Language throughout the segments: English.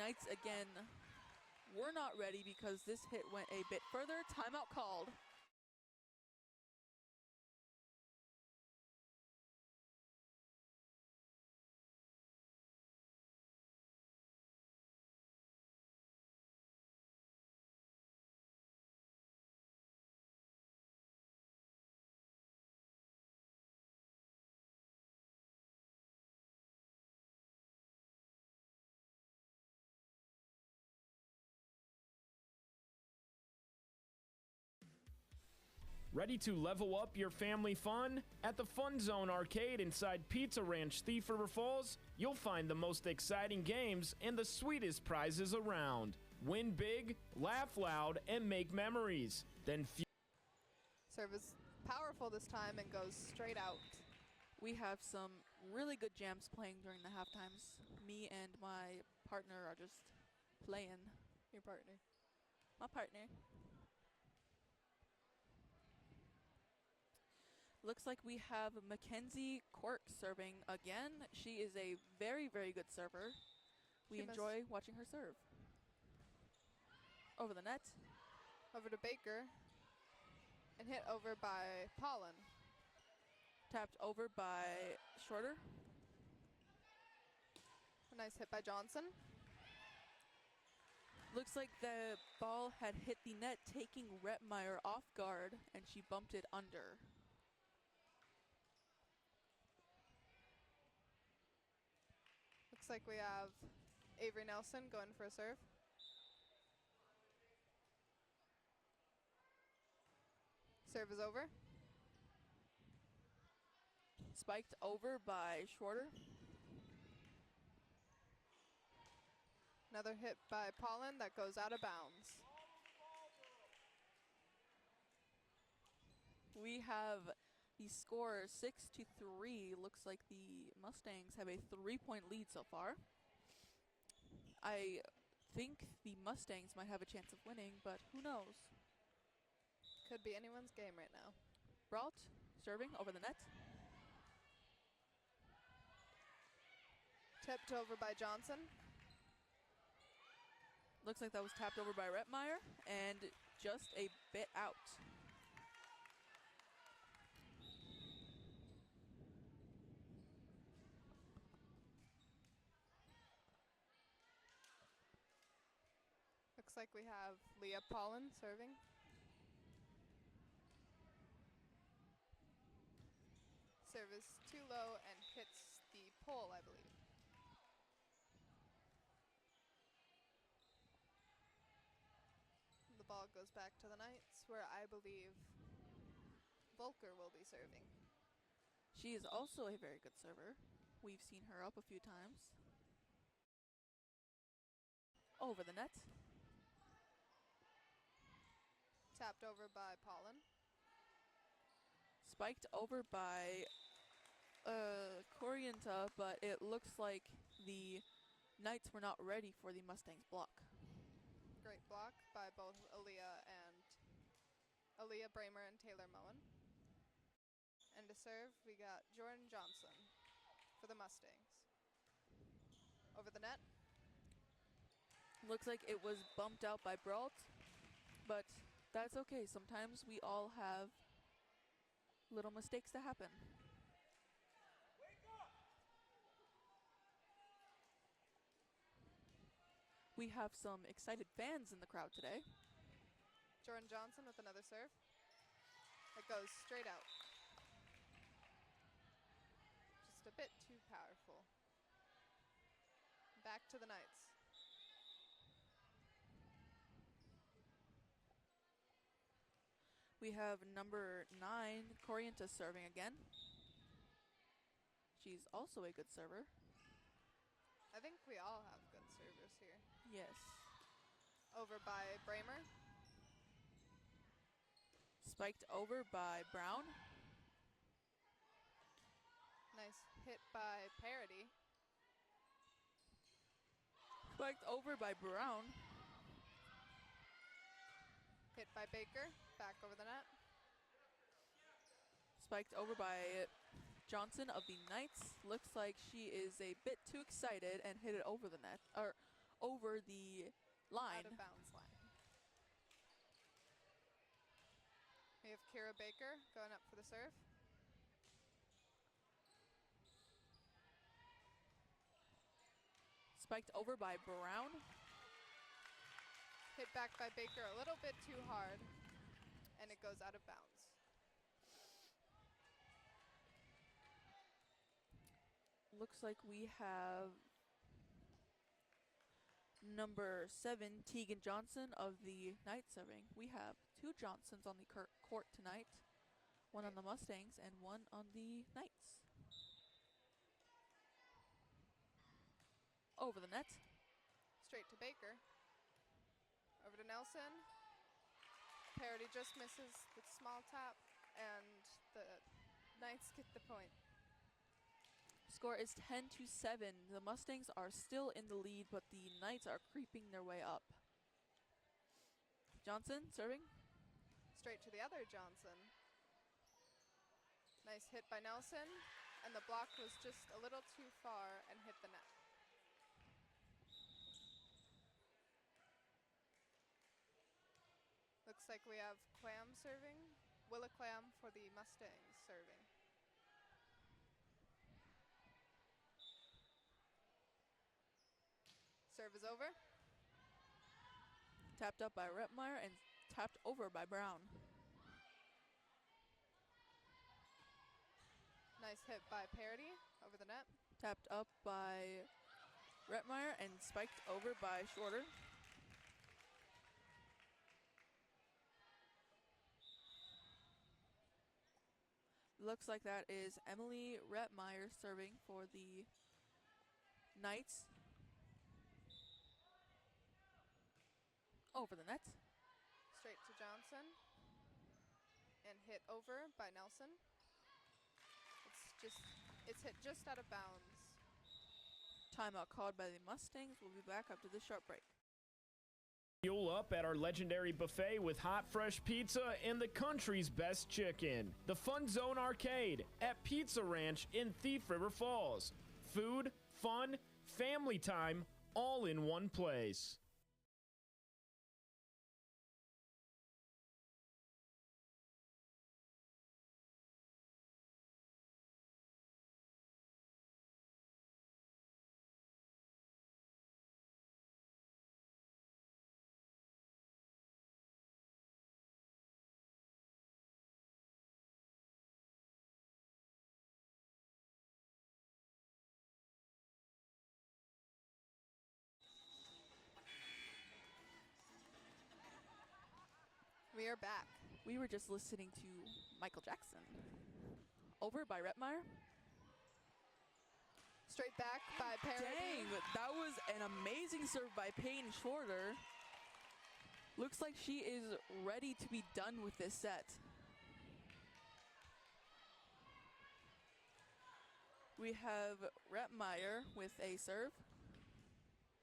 Knights again were not ready because this hit went a bit further. Timeout called. Ready to level up your family fun? At the Fun Zone Arcade inside Pizza Ranch Thief River Falls, you'll find the most exciting games and the sweetest prizes around. Win big, laugh loud, and make memories. Then Serve is powerful this time and goes straight out. We have some really good jams playing during the half times. Me and my partner are just playing. Your partner. My partner. Looks like we have Mackenzie Quirk serving again. She is a very, very good server. We enjoy watching her serve. Over the net. Over to Baker. And hit over by Pollen. Tapped over by Shorter. A nice hit by Johnson. Looks like the ball had hit the net, taking Retmeyer off guard, and she bumped it under. Looks like we have Avery Nelson going for a serve. Serve is over. Spiked over by Shorter. Another hit by Pollen that goes out of bounds. We have the score 6-3. Looks like the Mustangs have a 3-point lead so far. I think the Mustangs might have a chance of winning, but who knows? Could be anyone's game right now. Brault serving over the net. Tipped over by Johnson. Looks like that was tapped over by Retmeyer and just a bit out. Looks like we have Leah Pollen serving. Serve is too low and hits the pole, I believe. The ball goes back to the Knights, where I believe Volker will be serving. She is also a very good server. We've seen her up a few times. Over the net. Tapped over by Pollen. Spiked over by Corienta, but it looks like the Knights were not ready for the Mustangs block. Great block by both Aaliyah Bramer and Taylor Moen. And to serve, we got Jordan Johnson for the Mustangs. Over the net. Looks like it was bumped out by Brault, but that's okay. Sometimes we all have little mistakes that happen. We have some excited fans in the crowd today. Jordan Johnson with another serve. It goes straight out. Just a bit too powerful. Back to the Knights. We have number 9, Corienta, serving again. She's also a good server. I think we all have good servers here. Yes. Over by Bramer. Spiked over by Brown. Nice hit by Parody. Spiked over by Brown. Hit by Baker. Back over the net. Spiked over by Johnson of the Knights. Looks like she is a bit too excited and hit it over the net, or over over the line. Out of bounds line. We have Kira Baker going up for the serve. Spiked over by Brown. Hit back by Baker a little bit too hard, and it goes out of bounds. Looks like we have number 7, Tegan Johnson of the Knights serving. We have 2 Johnsons on the court tonight. One on the Mustangs and one on the Knights. Over the net. Straight to Baker. Over to Nelson. Parody just misses the small tap, and the Knights get the point. Score is 10-7. The Mustangs are still in the lead, but the Knights are creeping their way up. Johnson serving. Straight to the other Johnson. Nice hit by Nelson, and the block was just a little too far and hit the net. Looks like we have Clam serving. Willa Clam for the Mustangs serving. Serve is over. Tapped up by Repmeyer and tapped over by Brown. Nice hit by Parody over the net. Tapped up by Repmeyer and spiked over by Shorter. Looks like that is Emily Repmeyer serving for the Knights. Over the net. Straight to Johnson. And hit over by Nelson. It's hit just out of bounds. Timeout called by the Mustangs. We'll be back after this short break. Fuel up at our legendary buffet with hot, fresh pizza and the country's best chicken. The Fun Zone Arcade at Pizza Ranch in Thief River Falls. Food, fun, family time, all in one place. We are back. We were just listening to Michael Jackson. Over by Repmeyer. Straight back by Parody. Dang, that was an amazing serve by Payne Shorter. Looks like she is ready to be done with this set. We have Repmeyer with a serve.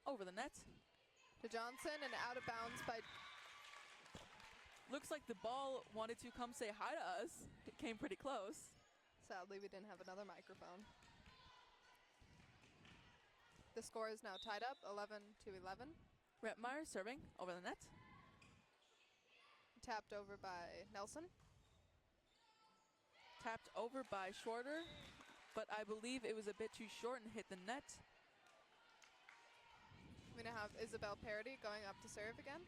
Over the net. To Johnson and out of bounds by... Looks like the ball wanted to come say hi to us. It came pretty close. Sadly, we didn't have another microphone. The score is now tied up, 11-11. Repmeyer serving over the net. Tapped over by Nelson. Tapped over by Shorter, but I believe it was a bit too short and hit the net. We're gonna have Isabel Parody going up to serve again.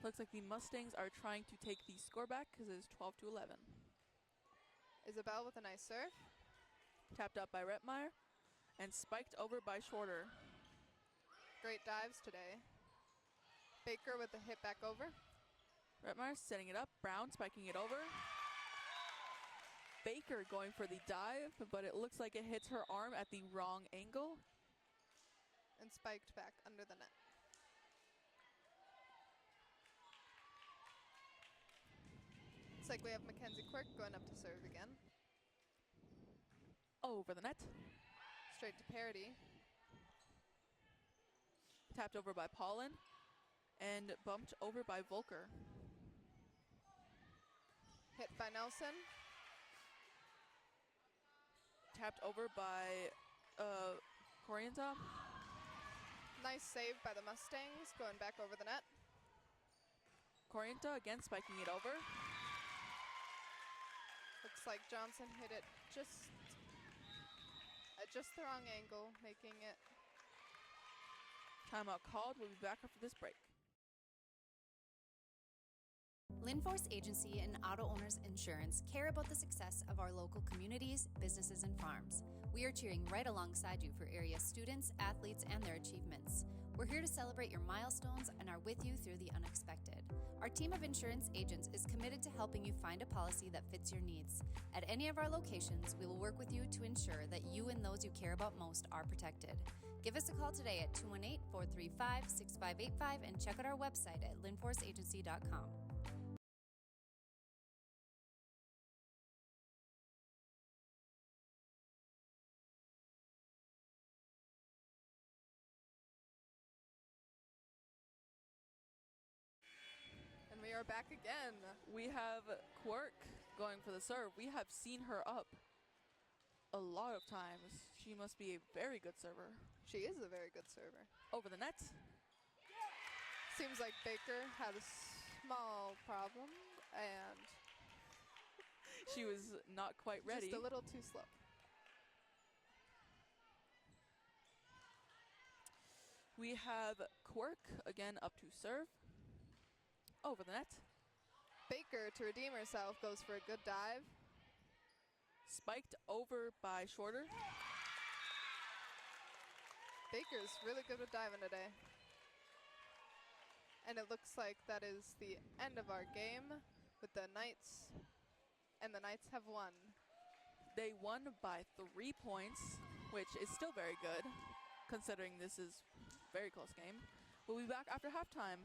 Looks like the Mustangs are trying to take the score back because it is 12-11. Isabel with a nice serve. Tapped up by Repmeyer and spiked over by Shorter. Great dives today. Baker with the hit back over. Repmeyer setting it up. Brown spiking it over. Baker going for the dive, but it looks like it hits her arm at the wrong angle. And spiked back under the net. Looks like we have Mackenzie Quirk going up to serve again. Over the net. Straight to Parody. Tapped over by Paulin and bumped over by Volker. Hit by Nelson. Tapped over by Corientop. Nice save by the Mustangs, going back over the net. Corrienta again spiking it over. Looks like Johnson hit it just at just the wrong angle, making it. Timeout called. We'll be back after this break. Linforce Agency and Auto Owners Insurance care about the success of our local communities, businesses, and farms. We are cheering right alongside you for area students, athletes, and their achievements. We're here to celebrate your milestones and are with you through the unexpected. Our team of insurance agents is committed to helping you find a policy that fits your needs. At any of our locations, we will work with you to ensure that you and those you care about most are protected. Give us a call today at 218-435-6585 and check out our website at linforceagency.com. And we are back again. We have Quirk going for the serve. We have seen her up a lot of times. She must be a very good server. She is a very good server. Over the net. Seems like Baker had a small problem and She was not quite ready. just a little too slow. We have Quirk again up to serve. Over the net. Baker, to redeem herself, goes for a good dive. Spiked over by Shorter. Baker's really good with diving today. And it looks like that is the end of our game with the Knights. And the Knights have won. They won by 3 points, which is still very good, considering this is a very close game. We'll be back after halftime.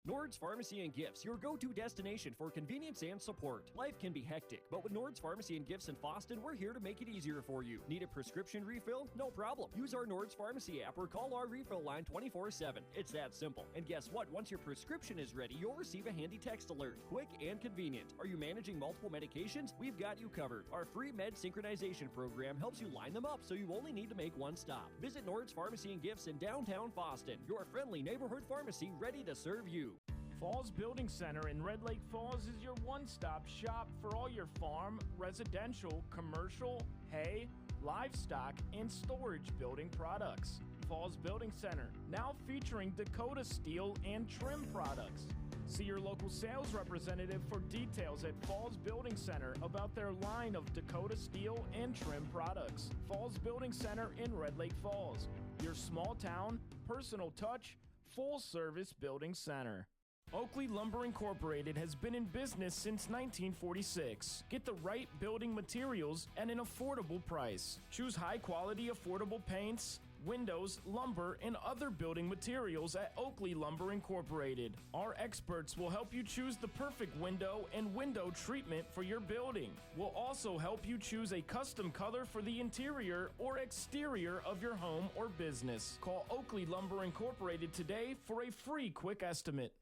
Nord's Pharmacy and Gifts, your go-to destination for convenience and support. Life can be hectic, but with Nord's Pharmacy and Gifts in Boston, we're here to make it easier for you. Need a prescription refill? No problem. Use our Nord's Pharmacy app or call our refill line 24/7. It's that simple. And guess what? Once your prescription is ready, you'll receive a handy text alert. Quick and convenient. Are you managing multiple medications? We've got you covered. Our free med synchronization program helps you line them up so you only need to make one stop. Visit Nord's Pharmacy and Gifts in downtown Boston, your friendly neighborhood pharmacy ready to serve you. Falls Building Center in Red Lake Falls is your one-stop shop for all your farm, residential, commercial, hay, livestock, and storage building products. Falls Building Center, now featuring Dakota steel and trim products. See your local sales representative for details at Falls Building Center about their line of Dakota steel and trim products. Falls Building Center in Red Lake Falls, your small town, personal touch, full-service building center. Oakley Lumber Incorporated has been in business since 1946. Get the right building materials at an affordable price. Choose high-quality, affordable paints, windows, lumber, and other building materials at Oakley Lumber Incorporated. Our experts will help you choose the perfect window and window treatment for your building. We'll also help you choose a custom color for the interior or exterior of your home or business. Call Oakley Lumber Incorporated today for a free quick estimate.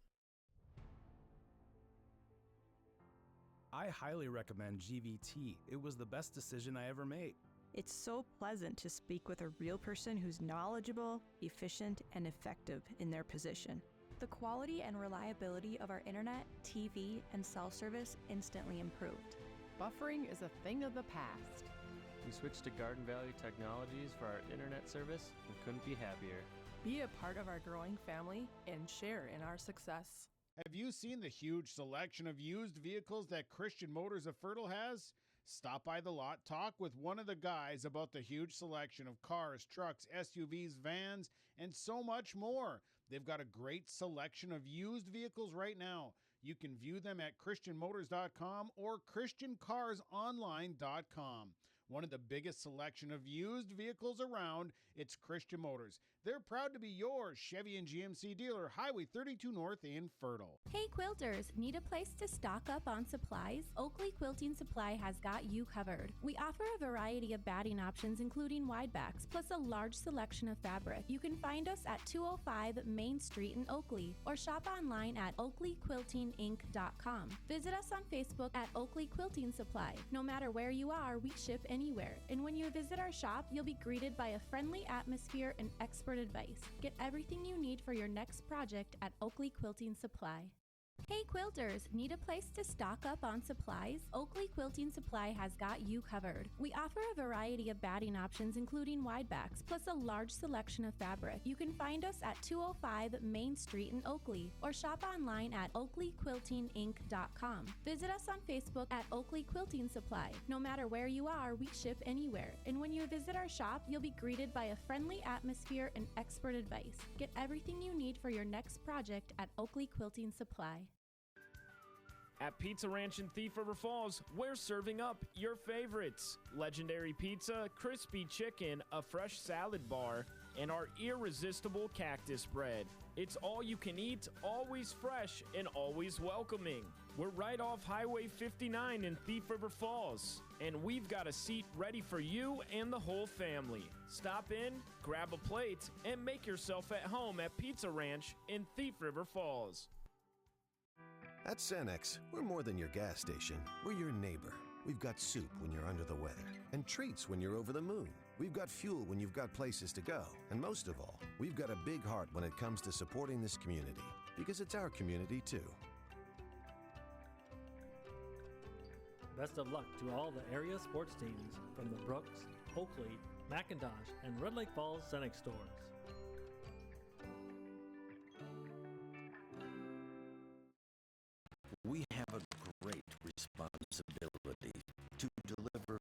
I highly recommend GVT. It was the best decision I ever made. It's so pleasant to speak with a real person who's knowledgeable, efficient, and effective in their position. The quality and reliability of our internet, TV, and cell service instantly improved. Buffering is a thing of the past. We switched to Garden Valley Technologies for our internet service and couldn't be happier. Be a part of our growing family and share in our success. Have you seen the huge selection of used vehicles that Christian Motors of Fertile has? Stop by the lot, talk with one of the guys about the huge selection of cars, trucks, SUVs, vans, and so much more. They've got a great selection of used vehicles right now. You can view them at christianmotors.com or christiancarsonline.com. One of the biggest selection of used vehicles around, it's Christian Motors. They're proud to be your Chevy and GMC dealer, Highway 32 North in Fertile. Hey quilters, need a place to stock up on supplies? Oakley Quilting Supply has got you covered. We offer a variety of batting options including wide backs, plus a large selection of fabric. You can find us at 205 Main Street in Oakley or shop online at oakleyquiltinginc.com. Visit us on Facebook at Oakley Quilting Supply. No matter where you are, we ship anywhere. And when you visit our shop, you'll be greeted by a friendly atmosphere and expert advice. Get everything you need for your next project at Oakley Quilting Supply. Hey quilters, need a place to stock up on supplies? Oakley Quilting Supply has got you covered. We offer a variety of batting options including wide backs, plus a large selection of fabric. You can find us at 205 Main Street in Oakley or shop online at oakleyquiltinginc.com. Visit us on Facebook at Oakley Quilting Supply. No matter where you are, we ship anywhere. And when you visit our shop, you'll be greeted by a friendly atmosphere and expert advice. Get everything you need for your next project at Oakley Quilting Supply. At Pizza Ranch in Thief River Falls, we're serving up your favorites. Legendary pizza, crispy chicken, a fresh salad bar, and our irresistible cactus bread. It's all you can eat, always fresh, and always welcoming. We're right off Highway 59 in Thief River Falls, and we've got a seat ready for you and the whole family. Stop in, grab a plate, and make yourself at home at Pizza Ranch in Thief River Falls. At Cenex, we're more than your gas station. We're your neighbor. We've got soup when you're under the weather, and treats when you're over the moon. We've got fuel when you've got places to go. And most of all, we've got a big heart when it comes to supporting this community, because it's our community too. Best of luck to all the area sports teams from the Brooks, Oakley, McIntosh, and Red Lake Falls Cenex stores. We have a great responsibility to deliver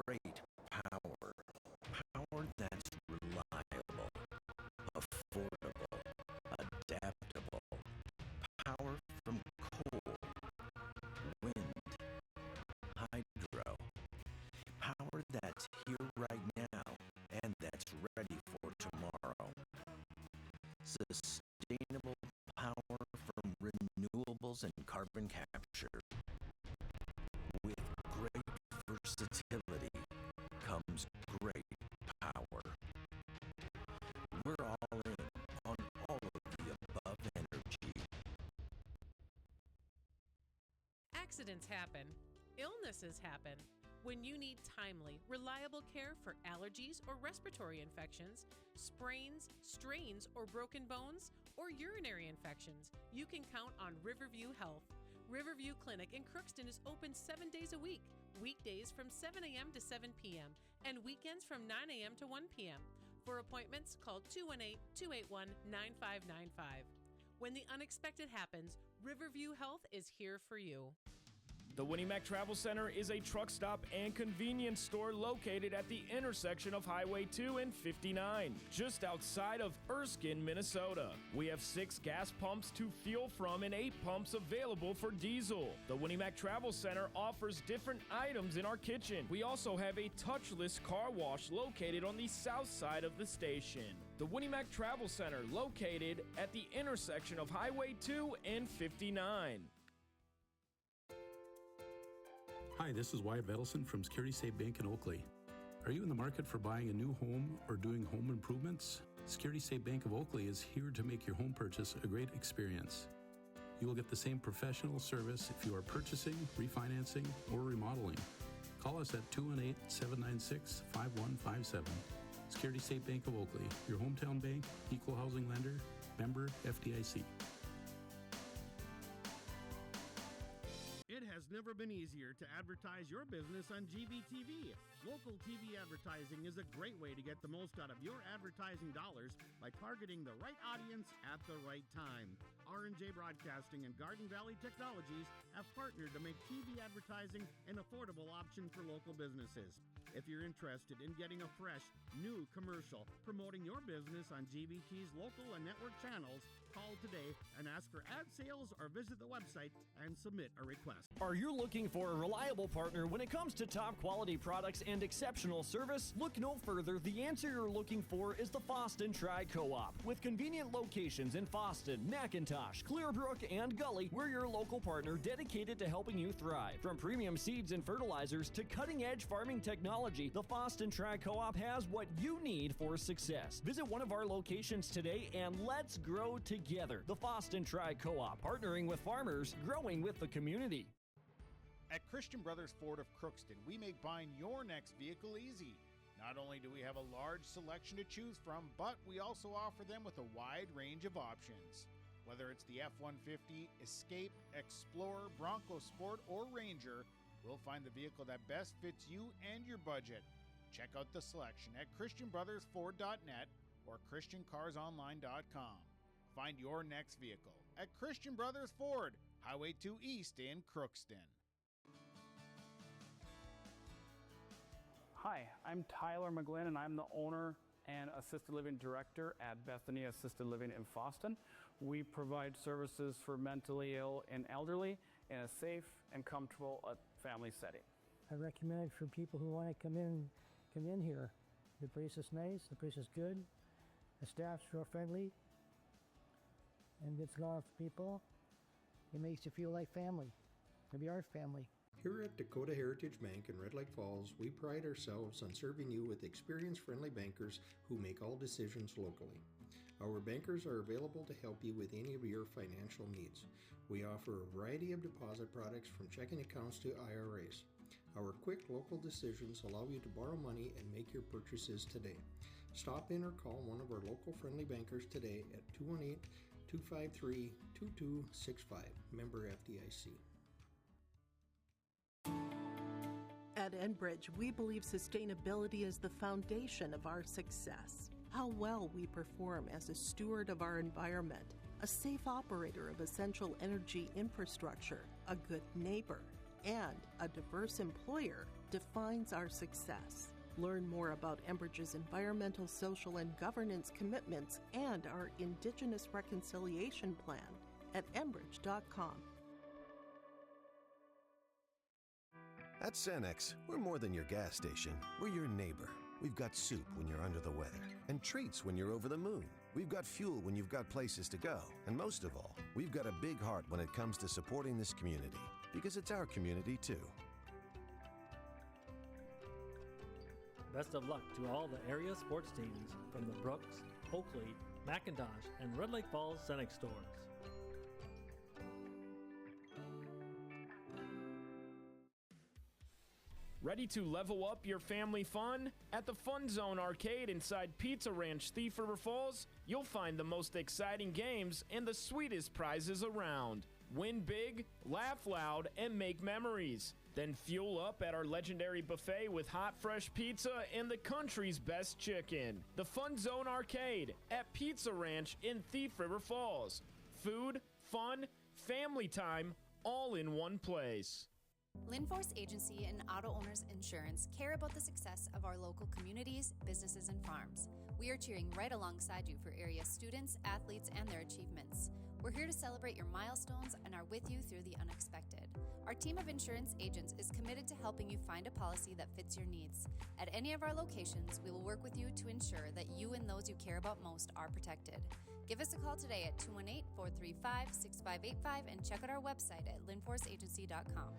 great power. Power that's reliable, affordable, adaptable. Power from coal, wind, hydro. Power that's here right now and that's ready for tomorrow. Sustainable power from carbon capture. With great versatility comes great power. We're all in on all of the above energy. Accidents happen. Illnesses happen. When you need timely, reliable care for allergies or respiratory infections, sprains, strains, or broken bones, or urinary infections, you can count on Riverview Health. Riverview Clinic in Crookston is open 7 days a week, weekdays from 7 a.m. to 7 p.m., and weekends from 9 a.m. to 1 p.m. For appointments, call 218-281-9595. When the unexpected happens, Riverview Health is here for you. The Winnie-Mac Travel Center is a truck stop and convenience store located at the intersection of Highway 2 and 59, just outside of Erskine, Minnesota. We have 6 gas pumps to fuel from and 8 pumps available for diesel. The Winnie-Mac Travel Center offers different items in our kitchen. We also have a touchless car wash located on the south side of the station. The Winnie-Mac Travel Center located at the intersection of Highway 2 and 59. Hi, this is Wyatt Vedelson from Security Safe Bank in Oakley. Are you in the market for buying a new home or doing home improvements? Security Safe Bank of Oakley is here to make your home purchase a great experience. You will get the same professional service if you are purchasing, refinancing, or remodeling. Call us at 218-796-5157. Security Safe Bank of Oakley, your hometown bank, equal housing lender, member FDIC. It has never been easier to advertise your business on GVTV. Local TV advertising is a great way to get the most out of your advertising dollars by targeting the right audience at the right time. R&J Broadcasting and Garden Valley Technologies have partnered to make TV advertising an affordable option for local businesses. If you're interested in getting a fresh, new commercial promoting your business on GVT's local and network channels, call today and ask for ad sales or visit the website and submit a request. Are you looking for a reliable partner when it comes to top quality products and exceptional service? Look no further. The answer you're looking for is the Fosston Tri-Co-op. With convenient locations in Fosston, McIntosh, Clearbrook, and Gully, we're your local partner dedicated to helping you thrive. From premium seeds and fertilizers to cutting-edge farming technology, the Fosston Tri-Co-op has what you need for success. Visit one of our locations today and let's grow together. The Fosston Tri-Co-op, partnering with farmers, growing with the community. At Christian Brothers Ford of Crookston, we make buying your next vehicle easy. Not only do we have a large selection to choose from, but we also offer them with a wide range of options. Whether it's the F-150, Escape, Explorer, Bronco Sport, or Ranger, we'll find the vehicle that best fits you and your budget. Check out the selection at ChristianBrothersFord.net or ChristianCarsOnline.com. Find your next vehicle at Christian Brothers Ford, Highway 2 East in Crookston. Hi, I'm Tyler McGlynn, and I'm the owner and Assisted Living Director at Bethany Assisted Living in Fosston. We provide services for mentally ill and elderly in a safe and comfortable family setting. I recommend it for people who want to come in here. The place is nice, the place is good, the staff's real friendly, and gets along with people. It makes you feel like family. Maybe our family. Here at Dakota Heritage Bank in Red Lake Falls, we pride ourselves on serving you with experienced-friendly bankers who make all decisions locally. Our bankers are available to help you with any of your financial needs. We offer a variety of deposit products from checking accounts to IRAs. Our quick local decisions allow you to borrow money and make your purchases today. Stop in or call one of our local friendly bankers today at 218-253-2265, member FDIC. At Enbridge, we believe sustainability is the foundation of our success. How well we perform as a steward of our environment, a safe operator of essential energy infrastructure, a good neighbor, and a diverse employer defines our success. Learn more about Enbridge's environmental, social, and governance commitments and our Indigenous Reconciliation Plan at enbridge.com. At Cenex, we're more than your gas station. We're your neighbor. We've got soup when you're under the weather and treats when you're over the moon. We've got fuel when you've got places to go. And most of all, we've got a big heart when it comes to supporting this community, because it's our community too. Best of luck to all the area sports teams from the Brooks, Oakley, McIntosh, and Red Lake Falls Scenic stores. Ready to level up your family fun? At the Fun Zone Arcade inside Pizza Ranch, Thief River Falls, you'll find the most exciting games and the sweetest prizes around. Win big, laugh loud, and make memories. Then fuel up at our legendary buffet with hot, fresh pizza and the country's best chicken. The Fun Zone Arcade at Pizza Ranch in Thief River Falls. Food, fun, family time, all in one place. Linforce Agency and Auto Owners Insurance care about the success of our local communities, businesses, and farms. We are cheering right alongside you for area students, athletes, and their achievements. We're here to celebrate your milestones and are with you through the unexpected. Our team of insurance agents is committed to helping you find a policy that fits your needs. At any of our locations, we will work with you to ensure that you and those you care about most are protected. Give us a call today at 218-435-6585 and check out our website at linforceagency.com.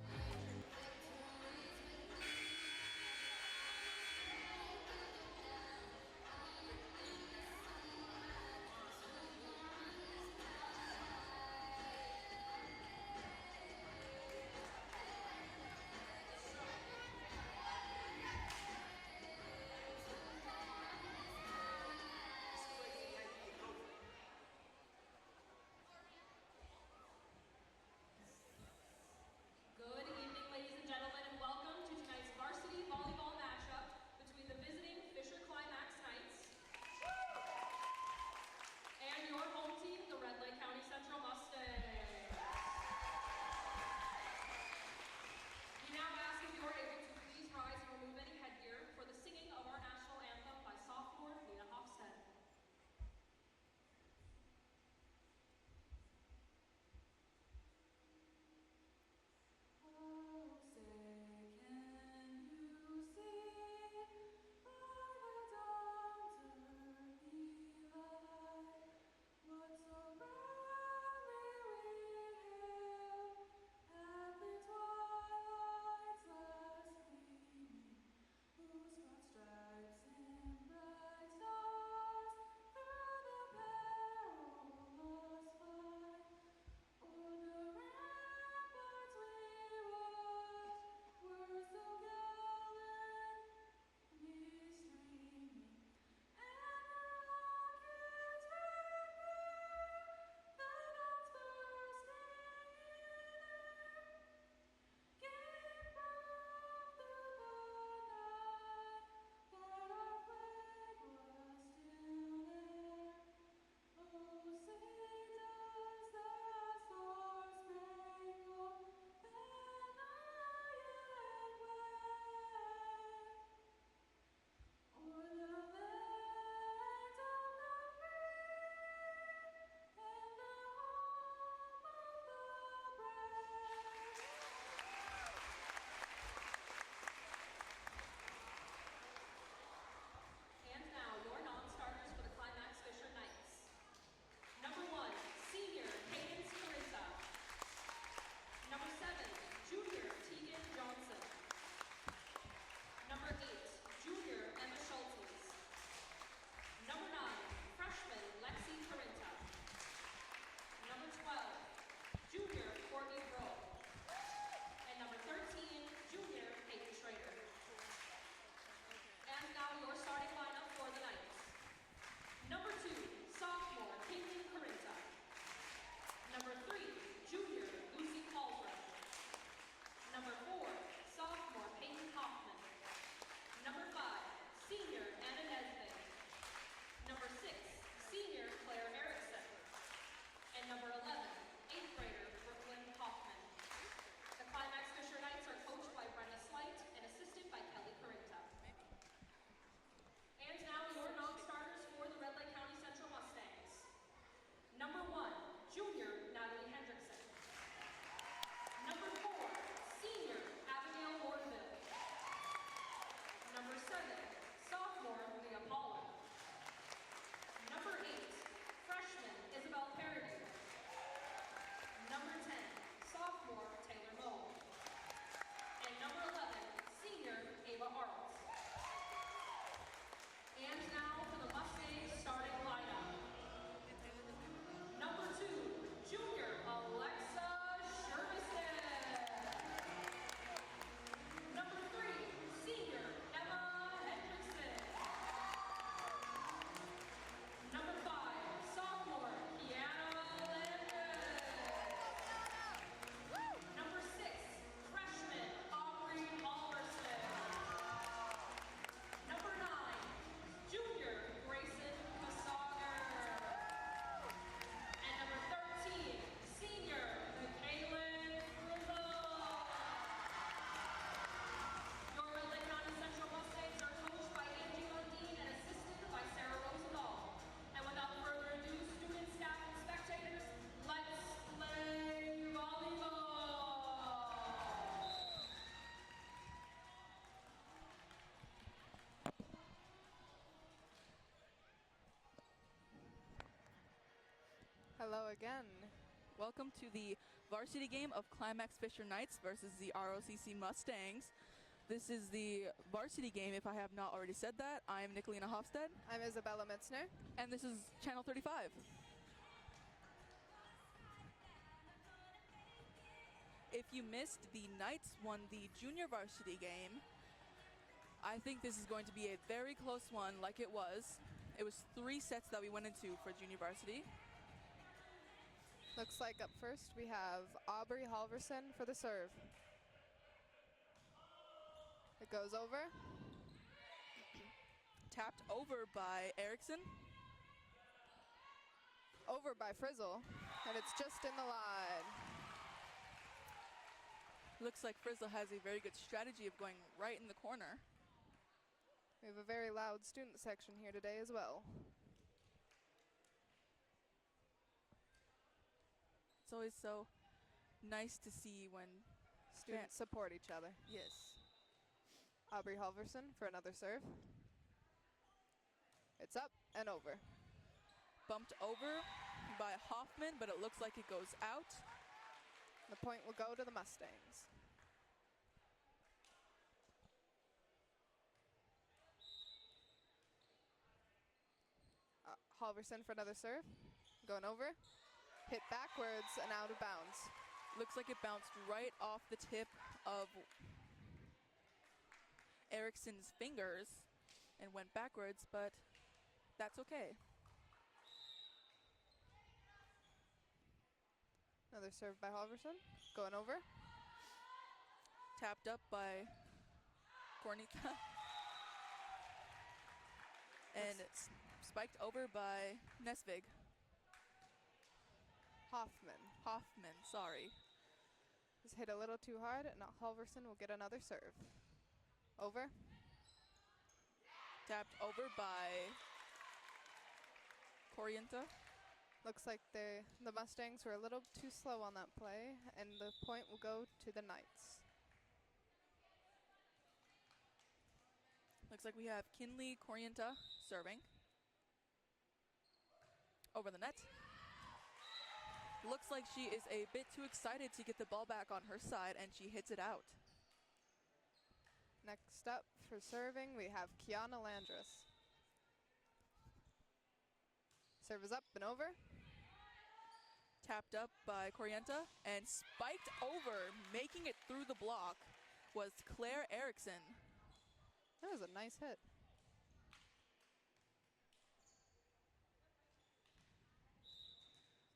Good evening, Hello again. Welcome to the varsity game of Climax Fisher Knights versus the ROCC Mustangs. This is the varsity game, if I have not already said that. I'm Nicolina Hofstad. I'm Isabella Mitzner. And this is Channel 35. If you missed, the Knights won the junior varsity game. I think this is going to be a very close one, like it was. It was 3 sets that we went into for junior varsity. Looks like up first we have Aubrey Halverson for the serve. It goes over. Tapped over by Erickson. Over by Frizzle, and it's just in the line. Looks like Frizzle has a very good strategy of going right in the corner. We have a very loud student section here today as well. It's always so nice to see when students support each other. Yes. Aubrey Halverson for another serve. It's up and over. Bumped over by Hoffman, but it looks like it goes out. The point will go to the Mustangs. Halverson for another serve. Going over. Hit backwards and out of bounds. Looks like it bounced right off the tip of Erickson's fingers and went backwards, but that's okay. Another serve by Halverson. Going over. Tapped up by Kornika. And it's spiked over by Nesvig. Hoffman, sorry. Just hit a little too hard, and Halverson will get another serve. Over. Tapped over by Corienta. Looks like the Mustangs were a little too slow on that play, and the point will go to the Knights. Looks like we have Kinley Corienta serving. Over the net. Looks like she is a bit too excited to get the ball back on her side, and she hits it out. Next up for serving, we have Kiana Landris. Serve is up and over. Tapped up by Corienta and spiked over, making it through the block, was Claire Erickson. That was a nice hit.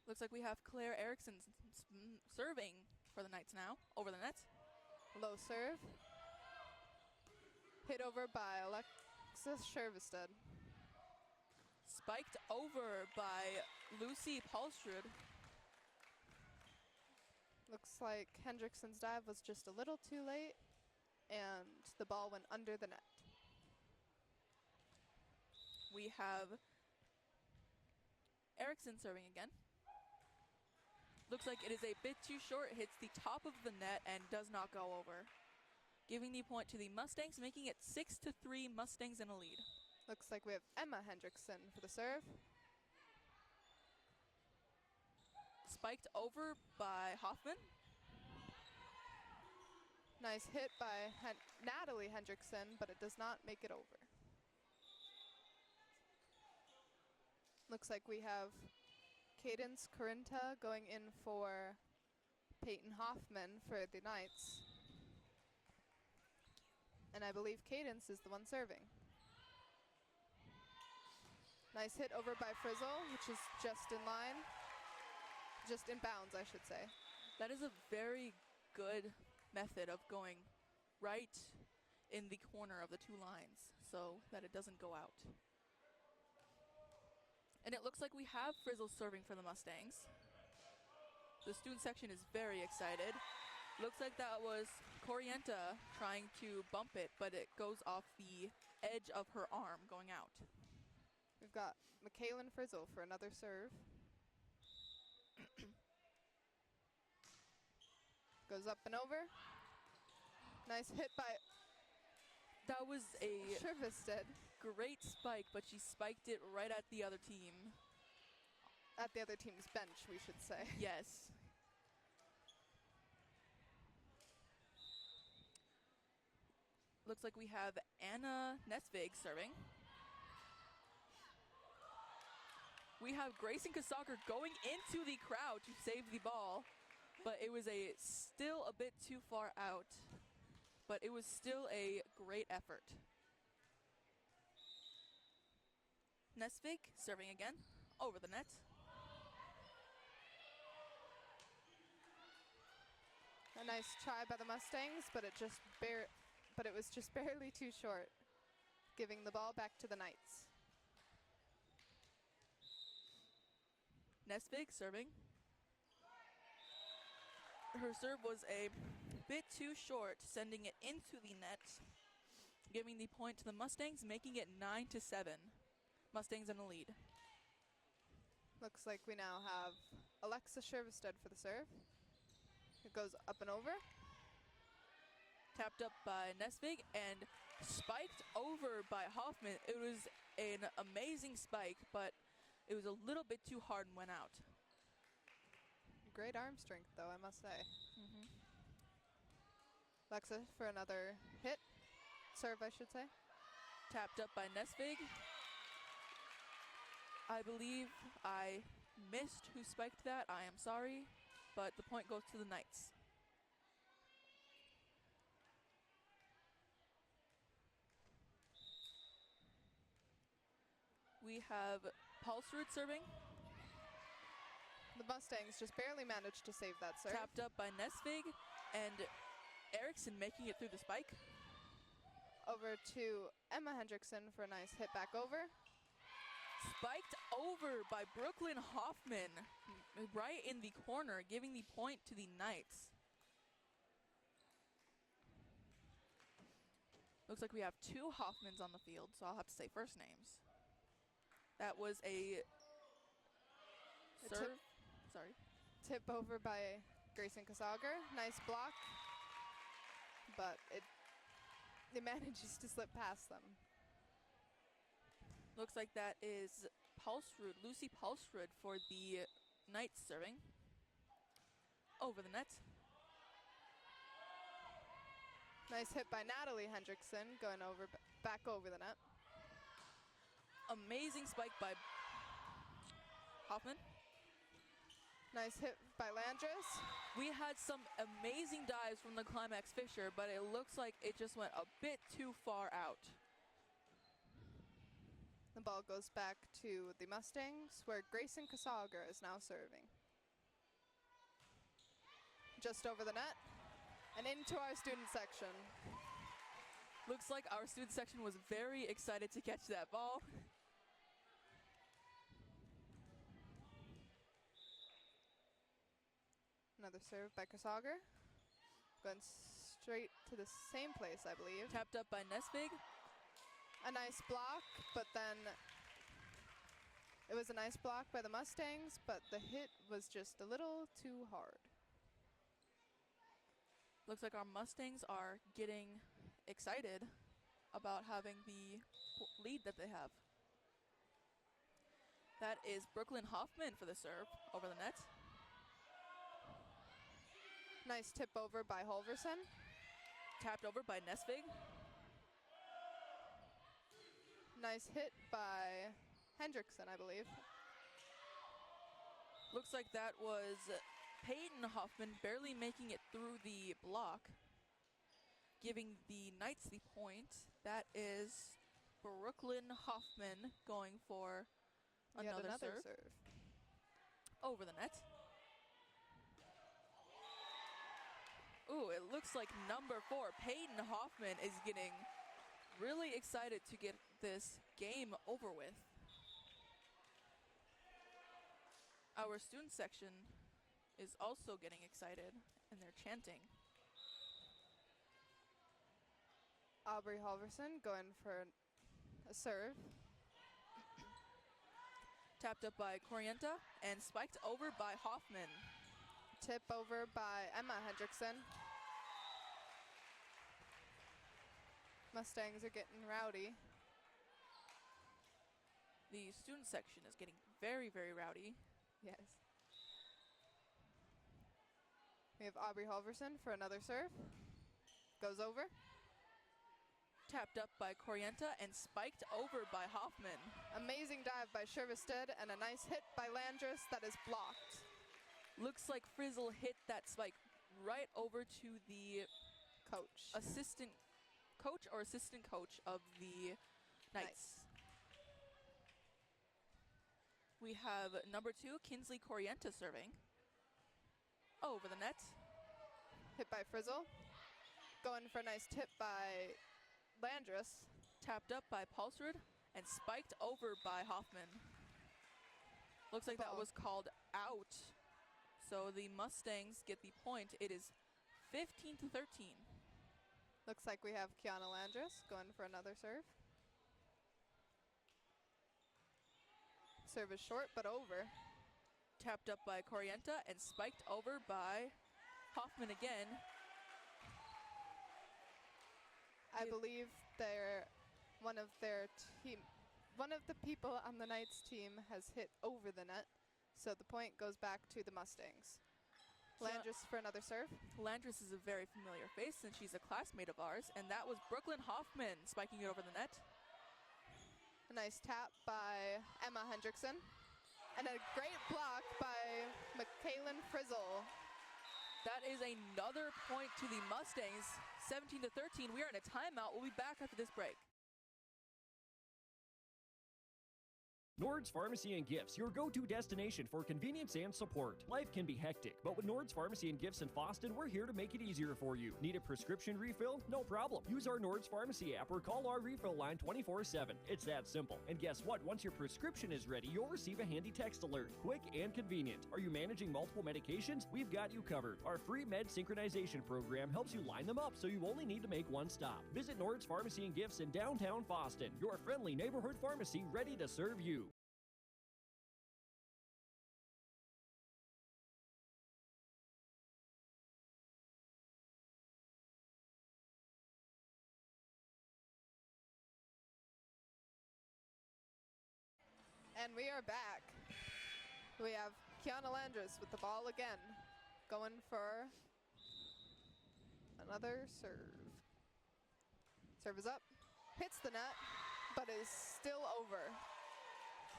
Looks like we have Claire Erickson serving for the Knights now. Over the net. Low serve. Hit over by Alexis Shervested. Spiked over by Lucy Paulstrud. Looks like Hendrickson's dive was just a little too late, and the ball went under the net. We have Erickson serving again. Looks like it is a bit too short, hits the top of the net and does not go over. Giving the point to the Mustangs, making it 6-3 Mustangs in a lead. Looks like we have Emma Hendrickson for the serve. Spiked over by Hoffman. Nice hit by Natalie Hendrickson, but it does not make it over. Looks like we have Cadence Corinta going in for Peyton Hoffman for the Knights. And I believe Cadence is the one serving. Nice hit over by Frizzle, which is just in line. Just in bounds, I should say. That is a very good method of going right in the corner of the two lines so that it doesn't go out. And it looks like we have Frizzle serving for the Mustangs. The student section is very excited. Looks like that was Corienta trying to bump it, but it goes off the edge of her arm going out. We've got Michaelin Frizzle for another serve. Goes up and over. Nice hit by... That was a Shervested. Great spike, but she spiked it right at the other team. at the other team's bench, we should say. Yes. Looks like we have Anna Nesvig serving. We have Grayson Kasager going into the crowd to save the ball, but it was still a bit too far out. But it was still a great effort. Nesvig serving again, over the net. A nice try by the Mustangs, but it was just barely too short, giving the ball back to the Knights. Nesvig serving. Her serve was a bit too short, sending it into the net, giving the point to the Mustangs, making it 9-7. Mustangs in the lead. Looks like we now have Alexa Shervestead for the serve. It goes up and over. Tapped up by Nesvig and spiked over by Hoffman. It was an amazing spike, but it was a little bit too hard and went out. Great arm strength, though, I must say. Alexa for another hit. Serve, I should say. Tapped up by Nesvig. I believe I missed who spiked that. I am sorry, but the point goes to the Knights. We have Paulsrud serving. The Mustangs just barely managed to save that serve. Tapped up by Nesvig and Eriksson making it through the spike. Over to Emma Hendrickson for a nice hit back over. Spiked over by Brooklyn Hoffman, right in the corner, giving the point to the Knights. Looks like we have two Hoffmans on the field, so I'll have to say first names. That was a serve. Sorry. Tip over by Grayson Kasager. Nice block, but it manages to slip past them. Looks like that is Paulsrud, Lucy Paulsrud for the Knights serving. Over the net. Nice hit by Natalie Hendrickson, going over back over the net. Amazing spike by Hoffman. Nice hit by Landris. We had some amazing dives from the Climax Fisher, but it looks like it just went a bit too far out. The ball goes back to the Mustangs, where Grayson Kasager is now serving. Just over the net and into our student section. Looks like our student section was very excited to catch that ball. Another serve by Kasager. Going straight to the same place, I believe. Tapped up by Nesvig. A nice block, but then it was a nice block by the Mustangs, but the hit was just a little too hard. Looks like our Mustangs are getting excited about having the lead that they have. That is Brooklyn Hoffman for the serve over the net. Nice tip over by Holverson. Tapped over by Nesvig. Nice hit by Hendrickson, I believe. Looks like that was Peyton Hoffman barely making it through the block, giving the Knights the point. That is Brooklyn Hoffman going for another serve. Over the net. Ooh, it looks like number 4, Peyton Hoffman, is getting really excited to get this game over with. Our student section is also getting excited, and they're chanting. Aubrey Halverson going for a serve. Tapped up by Corienta and spiked over by Hoffman. Tip over by Emma Hendrickson. Mustangs are getting rowdy. The student section is getting very, very rowdy. Yes. We have Aubrey Halverson for another serve. Goes over. Tapped up by Corienta and spiked over by Hoffman. Amazing dive by Shervestead and a nice hit by Landris that is blocked. Looks like Frizzle hit that spike right over to the assistant coach of the Knights. We have number 2, Kinsley Corienta serving. Over the net. Hit by Frizzle. Going for a nice tip by Landris. Tapped up by Pulsrud and spiked over by Hoffman. Looks like that was called out. So the Mustangs get the point. It is 15-13. Looks like we have Kiana Landris going for another serve. Serve is short but over. Tapped up by Corienta and spiked over by Hoffman again. I believe one of the people on the Knights team has hit over the net, so the point goes back to the Mustangs. Landris for another serve. Landris is a very familiar face since she's a classmate of ours, and that was Brooklyn Hoffman spiking it over the net. A nice tap by Emma Hendrickson. And a great block by Michaelin Frizzle. That is another point to the Mustangs, 17-13. We are in a timeout. We'll be back after this break. Nord's Pharmacy and Gifts, your go-to destination for convenience and support. Life can be hectic, but with Nord's Pharmacy and Gifts in Boston, we're here to make it easier for you. Need a prescription refill? No problem. Use our Nord's Pharmacy app or call our refill line 24/7. It's that simple. And guess what? Once your prescription is ready, you'll receive a handy text alert. Quick and convenient. Are you managing multiple medications? We've got you covered. Our free med synchronization program helps you line them up so you only need to make one stop. Visit Nord's Pharmacy and Gifts in downtown Boston, your friendly neighborhood pharmacy ready to serve you. And we are back. We have Kiana Landris with the ball again. Going for another serve. Serve is up. Hits the net, but is still over.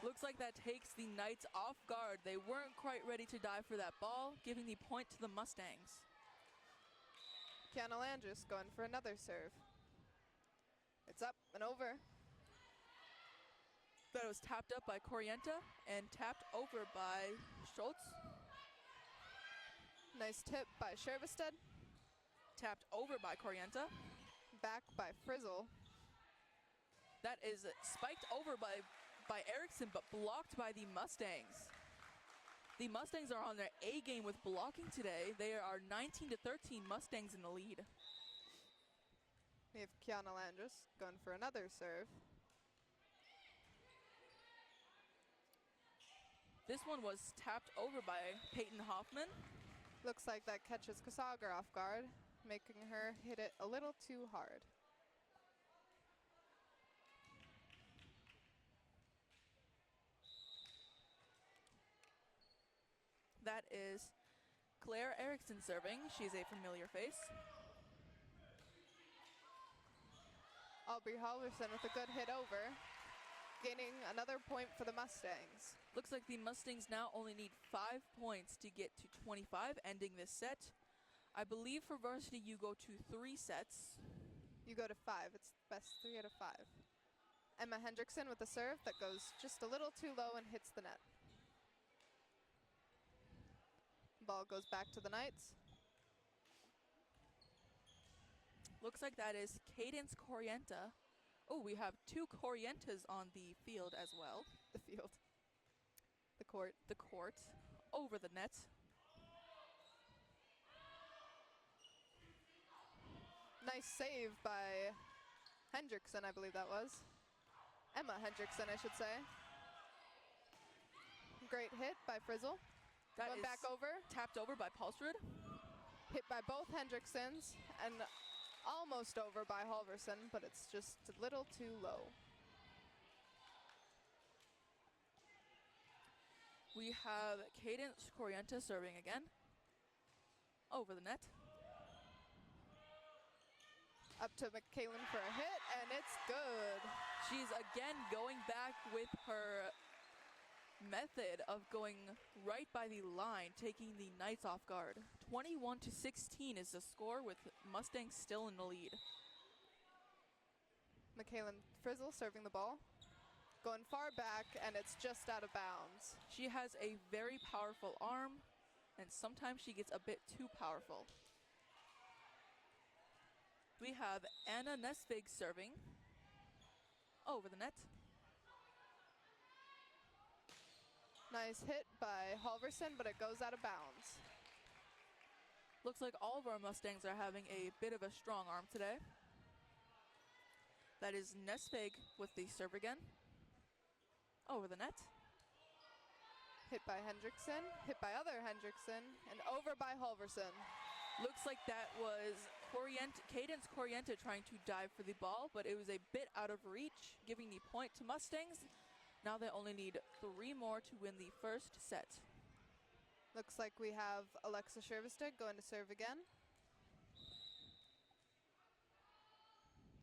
Looks like that takes the Knights off guard. They weren't quite ready to dive for that ball, giving the point to the Mustangs. Kiana Landris going for another serve. It's up and over. That was tapped up by Corienta and tapped over by Schultz. Nice tip by Shervestead. Tapped over by Corienta. Back by Frizzle. That is spiked over by Erickson, but blocked by the Mustangs. The Mustangs are on their A game with blocking today. They are 19-13 Mustangs in the lead. We have Kiana Landris going for another serve. This one was tapped over by Peyton Hoffman. Looks like that catches Kasager off guard, making her hit it a little too hard. That is Claire Erickson serving. She's a familiar face. Aubrey Halverson with a good hit over, gaining another point for the Mustangs. Looks like the Mustangs now only need 5 points to get to 25, ending this set. I believe for varsity you go to 3 sets. You go to 5. It's best 3 out of 5. Emma Hendrickson with a serve that goes just a little too low and hits the net. Ball goes back to the Knights. Looks like that is Cadence Corienta. Oh, we have 2 Corientas on the field as well. The field. The court. The court. Over the net. Nice save by Hendrickson, I believe that was. Emma Hendrickson, I should say. Great hit by Frizzle. That went is back over. Tapped over by Pulsrud. Hit by both Hendricksons and almost over by Halverson, but it's just a little too low. We have Cadence Corrienta serving again. Over the net. Up to McKaylin for a hit, and it's good. She's again going back with her method of going right by the line, taking the Knights off guard. 21-16 is the score, with Mustangs still in the lead. McKaylin Frizzle serving the ball. Going far back, and it's just out of bounds. She has a very powerful arm, and sometimes she gets a bit too powerful. We have Anna Nesvig serving. Over the net. Nice hit by Halverson, but it goes out of bounds. Looks like all of our Mustangs are having a bit of a strong arm today. That is Nesvig with the serve again. Over the net. Hit by Hendrickson, hit by other Hendrickson, and over by Halverson. Looks like that was Cadence Corrienta trying to dive for the ball, but it was a bit out of reach, giving the point to Mustangs. Now they only need 3 more to win the first set. Looks like we have Alexa Shervistig going to serve again.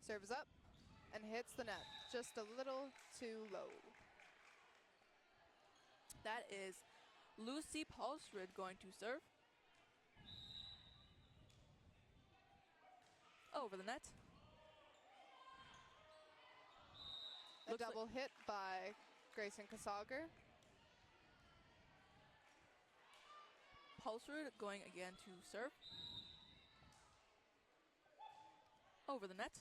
Serves up and hits the net, just a little too low. That is Lucy Paulsrud going to serve. Over the net. A double hit by Grayson Kasager. Paulsrud going again to serve. Over the net.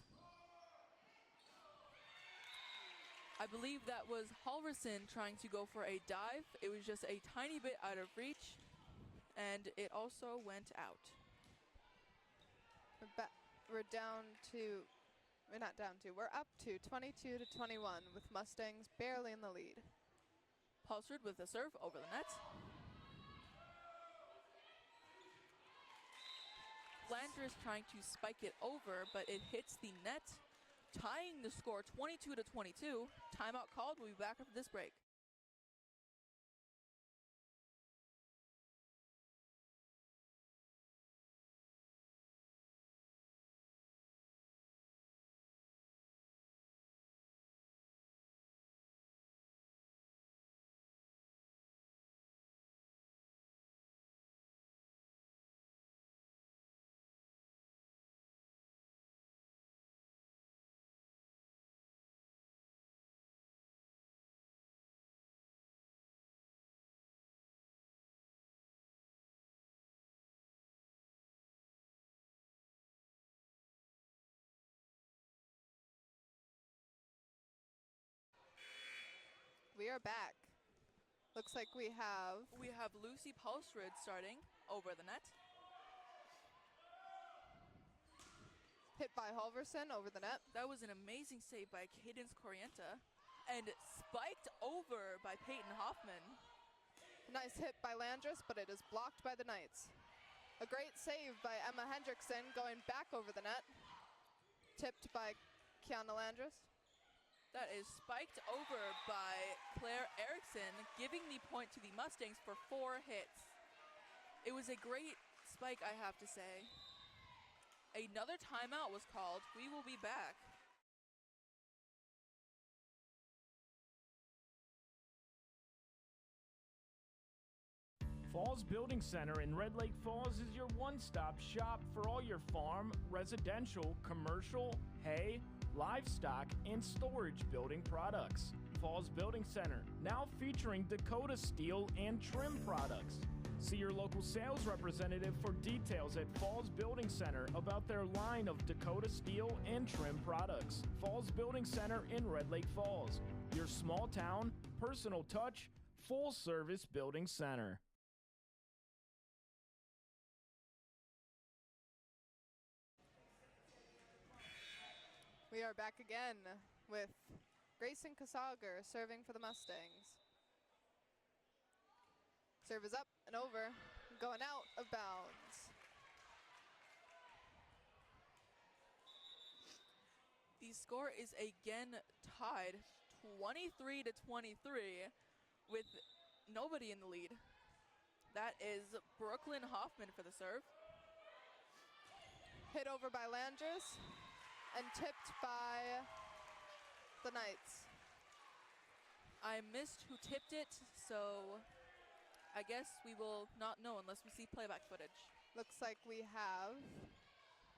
I believe that was Halverson trying to go for a dive. It was just a tiny bit out of reach, and it also went out. We're up to 22-21 with Mustangs barely in the lead. Paulsrud with the serve over the net. Flanders trying to spike it over, but it hits the net, tying the score 22-22. Timeout called. We'll be back after this break. We are back. Looks like we have Lucy Paulsrud starting over the net. Hit by Halverson over the net. That was an amazing save by Cadence Corrienta, and spiked over by Peyton Hoffman. Nice hit by Landris, but it is blocked by the Knights. A great save by Emma Hendrickson going back over the net. Tipped by Kiana Landris. That is spiked over by Claire Erickson, giving the point to the Mustangs for 4 hits. It was a great spike, I have to say. Another timeout was called. We will be back. Falls Building Center in Red Lake Falls is your one-stop shop for all your farm, residential, commercial, hay, livestock, and storage building products. Falls Building Center, now featuring Dakota steel and trim products. See your local sales representative for details at Falls Building Center about their line of Dakota steel and trim products. Falls Building Center in Red Lake Falls, your small town, personal touch, full service building center. We are back again with Grayson Kasager serving for the Mustangs. Serve is up and over, going out of bounds. The score is again tied 23-23, with nobody in the lead. That is Brooklyn Hoffman for the serve. Hit over by Landris and tipped by the Knights. I missed who tipped it, so I guess we will not know unless we see playback footage. Looks like we have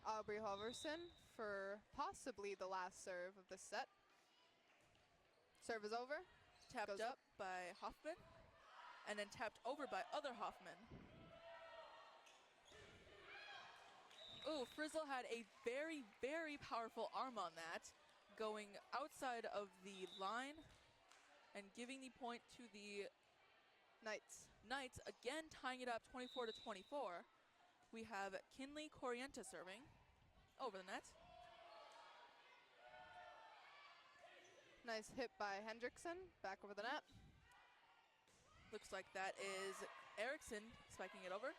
Aubrey Halverson for possibly the last serve of this set. Serve is over. Tapped up by Hoffman, and then tapped over by other Hoffman. Ooh, Frizzle had a very, very powerful arm on that, going outside of the line and giving the point to the Knights. Knights, again tying it up 24-24. We have Kinley Corienta serving over the net. Nice hit by Hendrickson, back over the net. Looks like that is Erickson spiking it over.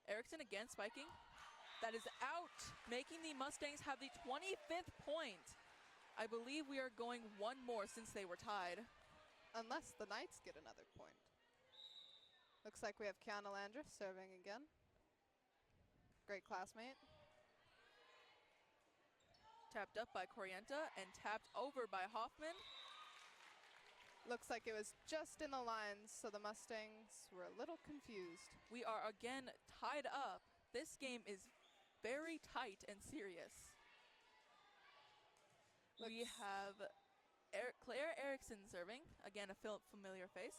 Erickson again spiking. That is out, making the Mustangs have the 25th point. I believe we are going one more since they were tied. Unless the Knights get another point. Looks like we have Kiana Landris serving again. Great classmate. Tapped up by Corienta and tapped over by Hoffman. Looks like it was just in the lines, so the Mustangs were a little confused. We are again tied up. This game is very tight and serious. We have Claire Erickson serving. Again, a familiar face.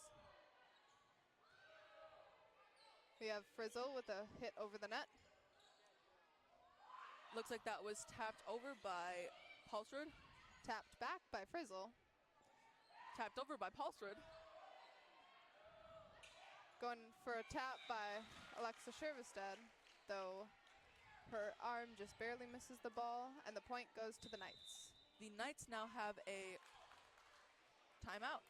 We have Frizzle with a hit over the net. Looks like that was tapped over by Paulsrud. Tapped back by Frizzle. Tapped over by Paulsrud. Going for a tap by Alexa Shervestead, though her arm just barely misses the ball, and the point goes to the Knights. The Knights now have a timeout.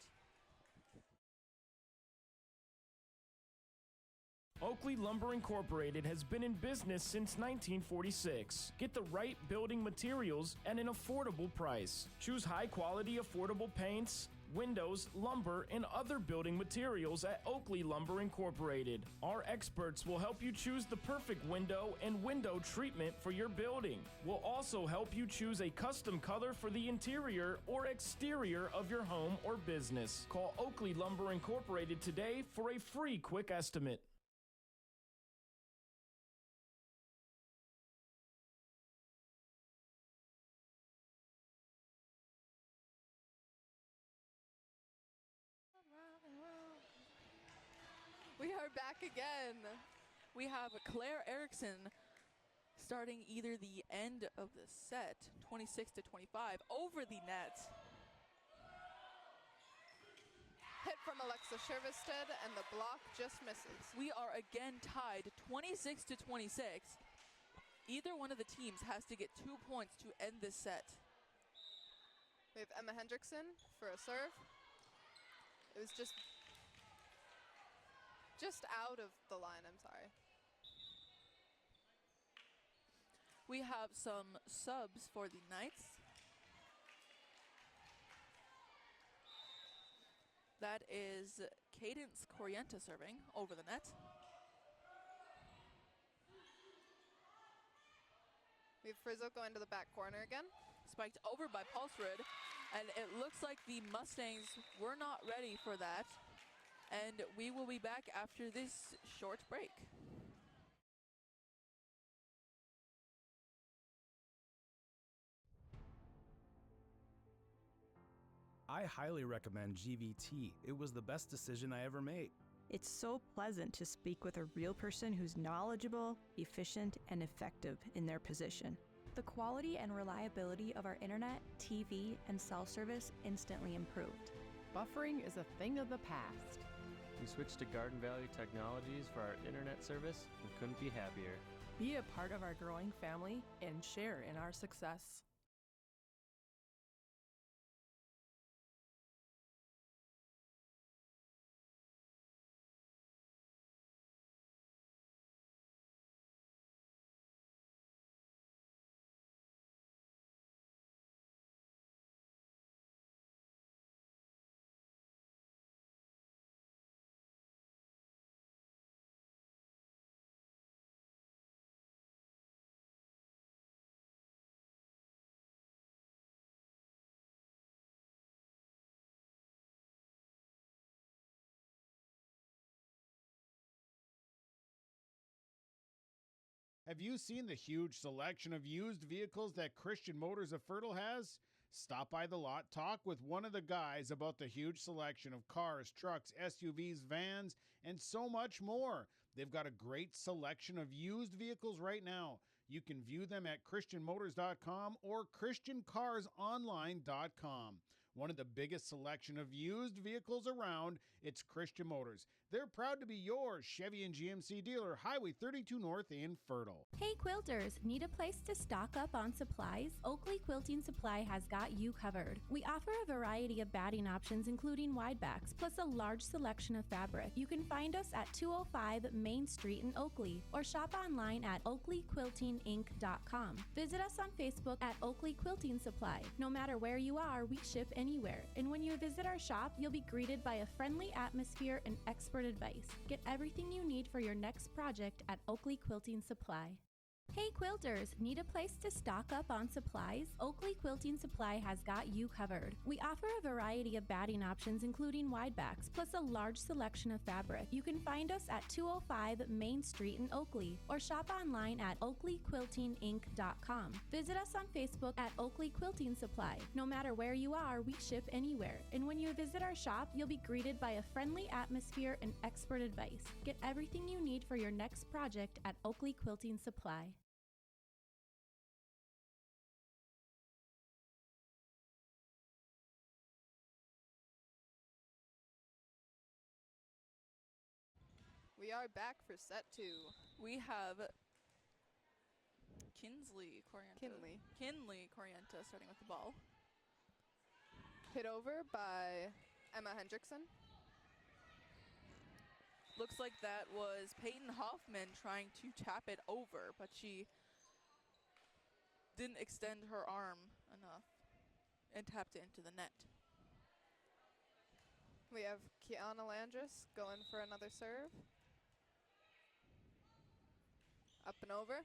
Oakley Lumber Incorporated has been in business since 1946. Get the right building materials at an affordable price. Choose high-quality, affordable paints, windows, lumber, and other building materials at Oakley Lumber Incorporated. Our experts will help you choose the perfect window and window treatment for your building. We'll also help you choose a custom color for the interior or exterior of your home or business. Call Oakley Lumber Incorporated today for a free quick estimate. We are back again. We have Claire Erickson starting either the end of the set, 26-25, over the net. Hit from Alexa Shervestead, and the block just misses. We are again tied 26-26. Either one of the teams has to get 2 points to end this set. We have Emma Hendrickson for a serve. It was just out of the line, I'm sorry. We have some subs for the Knights. That is Cadence Corienta serving over the net. We have Frizzle going to the back corner again. Spiked over by Paulsrud, and it looks like the Mustangs were not ready for that. And we will be back after this short break. I highly recommend GVT. It was the best decision I ever made. It's so pleasant to speak with a real person who's knowledgeable, efficient, and effective in their position. The quality and reliability of our internet, TV, and cell service instantly improved. Buffering is a thing of the past. We switched to Garden Valley Technologies for our internet service and couldn't be happier. Be a part of our growing family and share in our success. Have you seen the huge selection of used vehicles that Christian Motors of Fertile has? Stop by the lot, talk with one of the guys about the huge selection of cars, trucks, SUVs, vans, and so much more. They've got a great selection of used vehicles right now. You can view them at christianmotors.com or christiancarsonline.com. One of the biggest selection of used vehicles around, it's Christian Motors. They're proud to be your Chevy and GMC dealer, Highway 32 North in Fertile. Hey quilters, need a place to stock up on supplies? Oakley Quilting Supply has got you covered. We offer a variety of batting options including wide backs, plus a large selection of fabric. You can find us at 205 Main Street in Oakley or shop online at oakleyquiltinginc.com. Visit us on Facebook at Oakley Quilting Supply. No matter where you are, we ship anywhere. And when you visit our shop, you'll be greeted by a friendly atmosphere and expert advice. Get everything you need for your next project at Oakley Quilting Supply. Hey quilters, need a place to stock up on supplies? Oakley Quilting Supply has got you covered. We offer a variety of batting options including wide backs, plus a large selection of fabric. You can find us at 205 Main Street in Oakley or shop online at oakleyquiltinginc.com. Visit us on Facebook at Oakley Quilting Supply. No matter where you are, we ship anywhere. And when you visit our shop, you'll be greeted by a friendly atmosphere and expert advice. Get everything you need for your next project at Oakley Quilting Supply. We are back for set 2. We have Kinley Corienta starting with the ball. Hit over by Emma Hendrickson. Looks like that was Peyton Hoffman trying to tap it over, but she didn't extend her arm enough and tapped it into the net. We have Kiana Landris going for another serve. Up and over.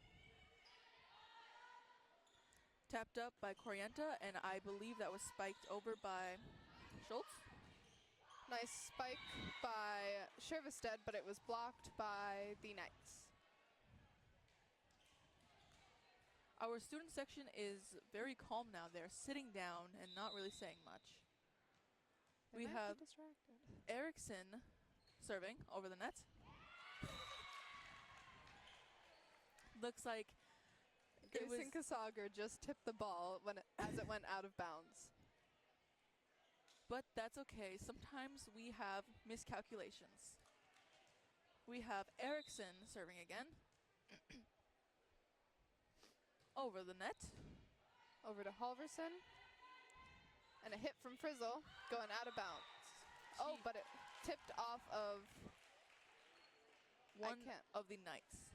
Tapped up by Corienta, and I believe that was spiked over by Schultz. Nice spike by Shervestead, but it was blocked by the Knights. Our student section is very calm now. They're sitting down and not really saying much. We have Erickson serving over the net. Looks like Grayson Kasager just tipped the ball as it went out of bounds. But that's okay. Sometimes we have miscalculations. We have Erickson serving again. Over the net. Over to Halverson. And a hit from Frizzle going out of bounds. Oh, but it tipped off of one of the Knights.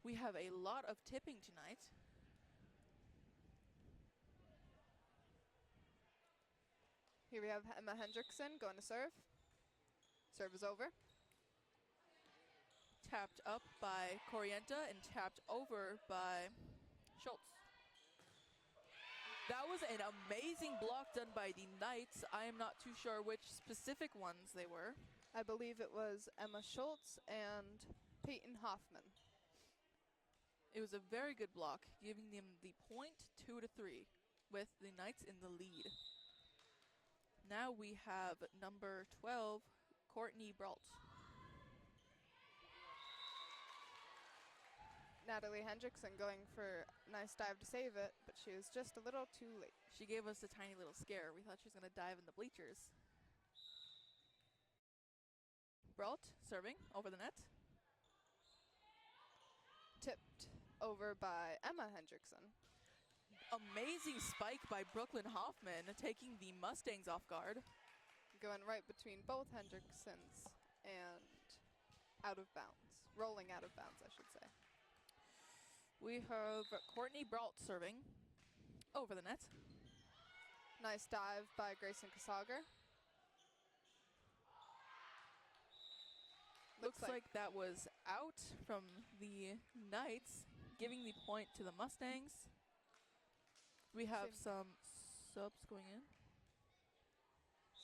We have a lot of tipping tonight. Here we have Emma Hendrickson going to serve. Serve is over. Tapped up by Corienta and tapped over by Schultz. That was an amazing block done by the Knights. I am not too sure which specific ones they were. I believe it was Emma Schultz and Peyton Hoffman. It was a very good block, giving them the point 2-3 with the Knights in the lead. Now we have number 12, Courtney Brault. Natalie Hendrickson going for a nice dive to save it, but she was just a little too late. She gave us a tiny little scare. We thought she was going to dive in the bleachers. Brault serving over the net. Tipped over by Emma Hendrickson. Amazing spike by Brooklyn Hoffman, taking the Mustangs off guard. Going right between both Hendricksons and out of bounds. Rolling out of bounds, I should say. We have Courtney Brault serving over the net. Nice dive by Grayson Kasager. Looks like that was out from the Knights, giving the point to the Mustangs. We have some subs going in.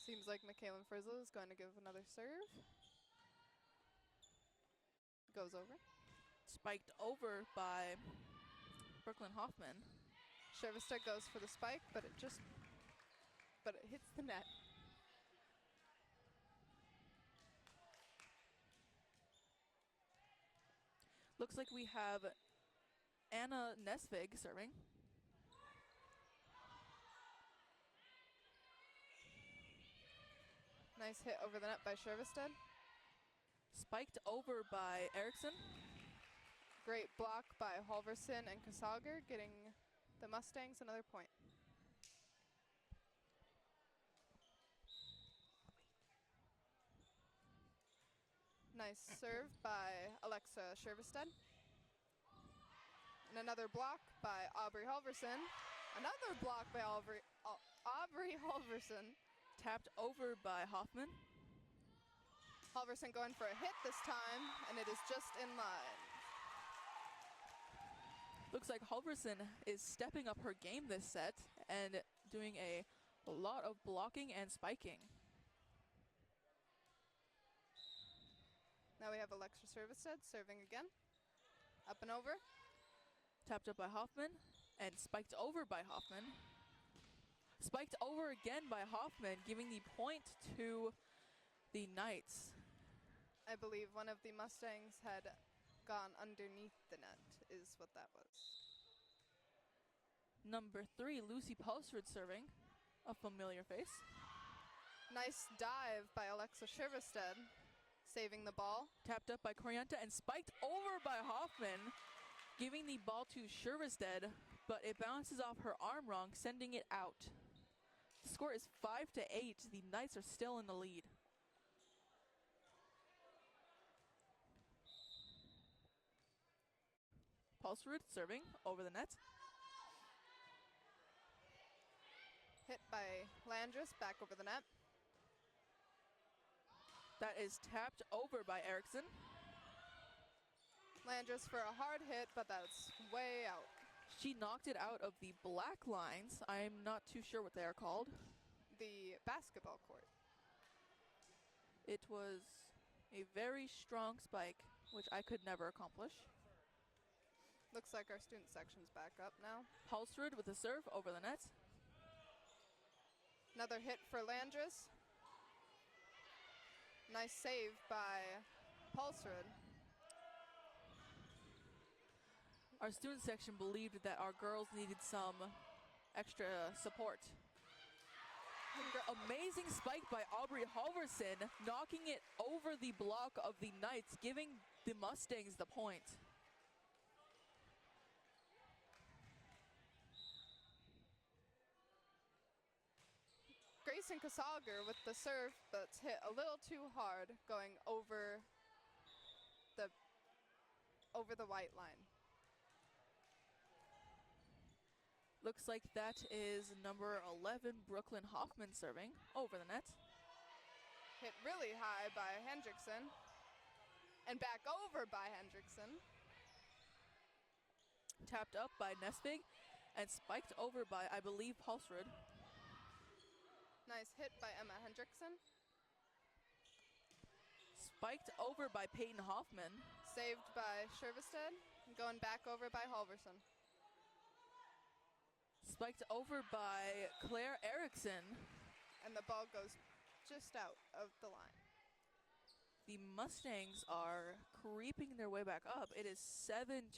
Seems like Michaela Frizzle is going to give another serve. Goes over. Spiked over by Brooklyn Hoffman. Shervestead goes for the spike, but it hits the net. Looks like we have Anna Nesvig serving. Nice hit over the net by Shervestead. Spiked over by Eriksson. Great block by Halverson and Kasager, getting the Mustangs another point. Nice serve by Alexa Shervestead. And another block by Aubrey Halverson. Another block by Aubrey Halverson. Tapped over by Hoffman. Halverson going for a hit this time, and it is just in line. Looks like Halverson is stepping up her game this set and doing a lot of blocking and spiking. Now we have Alexa Shervestead serving again. Up and over. Tapped up by Hoffman and spiked over by Hoffman. Spiked over again by Hoffman, giving the point to the Knights. I believe one of the Mustangs had gone underneath the net, is what that was. Number 3, Lucy Pulsford serving. A familiar face. Nice dive by Alexa Shervestead, saving the ball. Tapped up by Corianta and spiked over by Hoffman, giving the ball to Shervestead, but it bounces off her arm wrong, sending it out. The score is 5-8. The Knights are still in the lead. Pulsrud serving over the net. Hit by Landress, back over the net. That is tapped over by Eriksson. Landress for a hard hit, but that's way out. She knocked it out of the black lines. I'm not too sure what they are called. The basketball court. It was a very strong spike, which I could never accomplish. Looks like our student section's back up now. Pulsrud with a serve over the net. Another hit for Landress. Nice save by Pulsrud. Our student section believed that our girls needed some extra support. Amazing spike by Aubrey Halverson, knocking it over the block of the Knights, giving the Mustangs the point. Grayson Kasager with the serve, but it's hit a little too hard, going over the white line. Looks like that is number 11, Brooklyn Hoffman serving over the net. Hit really high by Hendrickson. And back over by Hendrickson. Tapped up by Nesvig and spiked over by, I believe, Pulsrud. Nice hit by Emma Hendrickson. Spiked over by Peyton Hoffman. Saved by Shervestead. Going back over by Halverson. Spiked over by Claire Eriksson. And the ball goes just out of the line. The Mustangs are creeping their way back up. It is 7-10.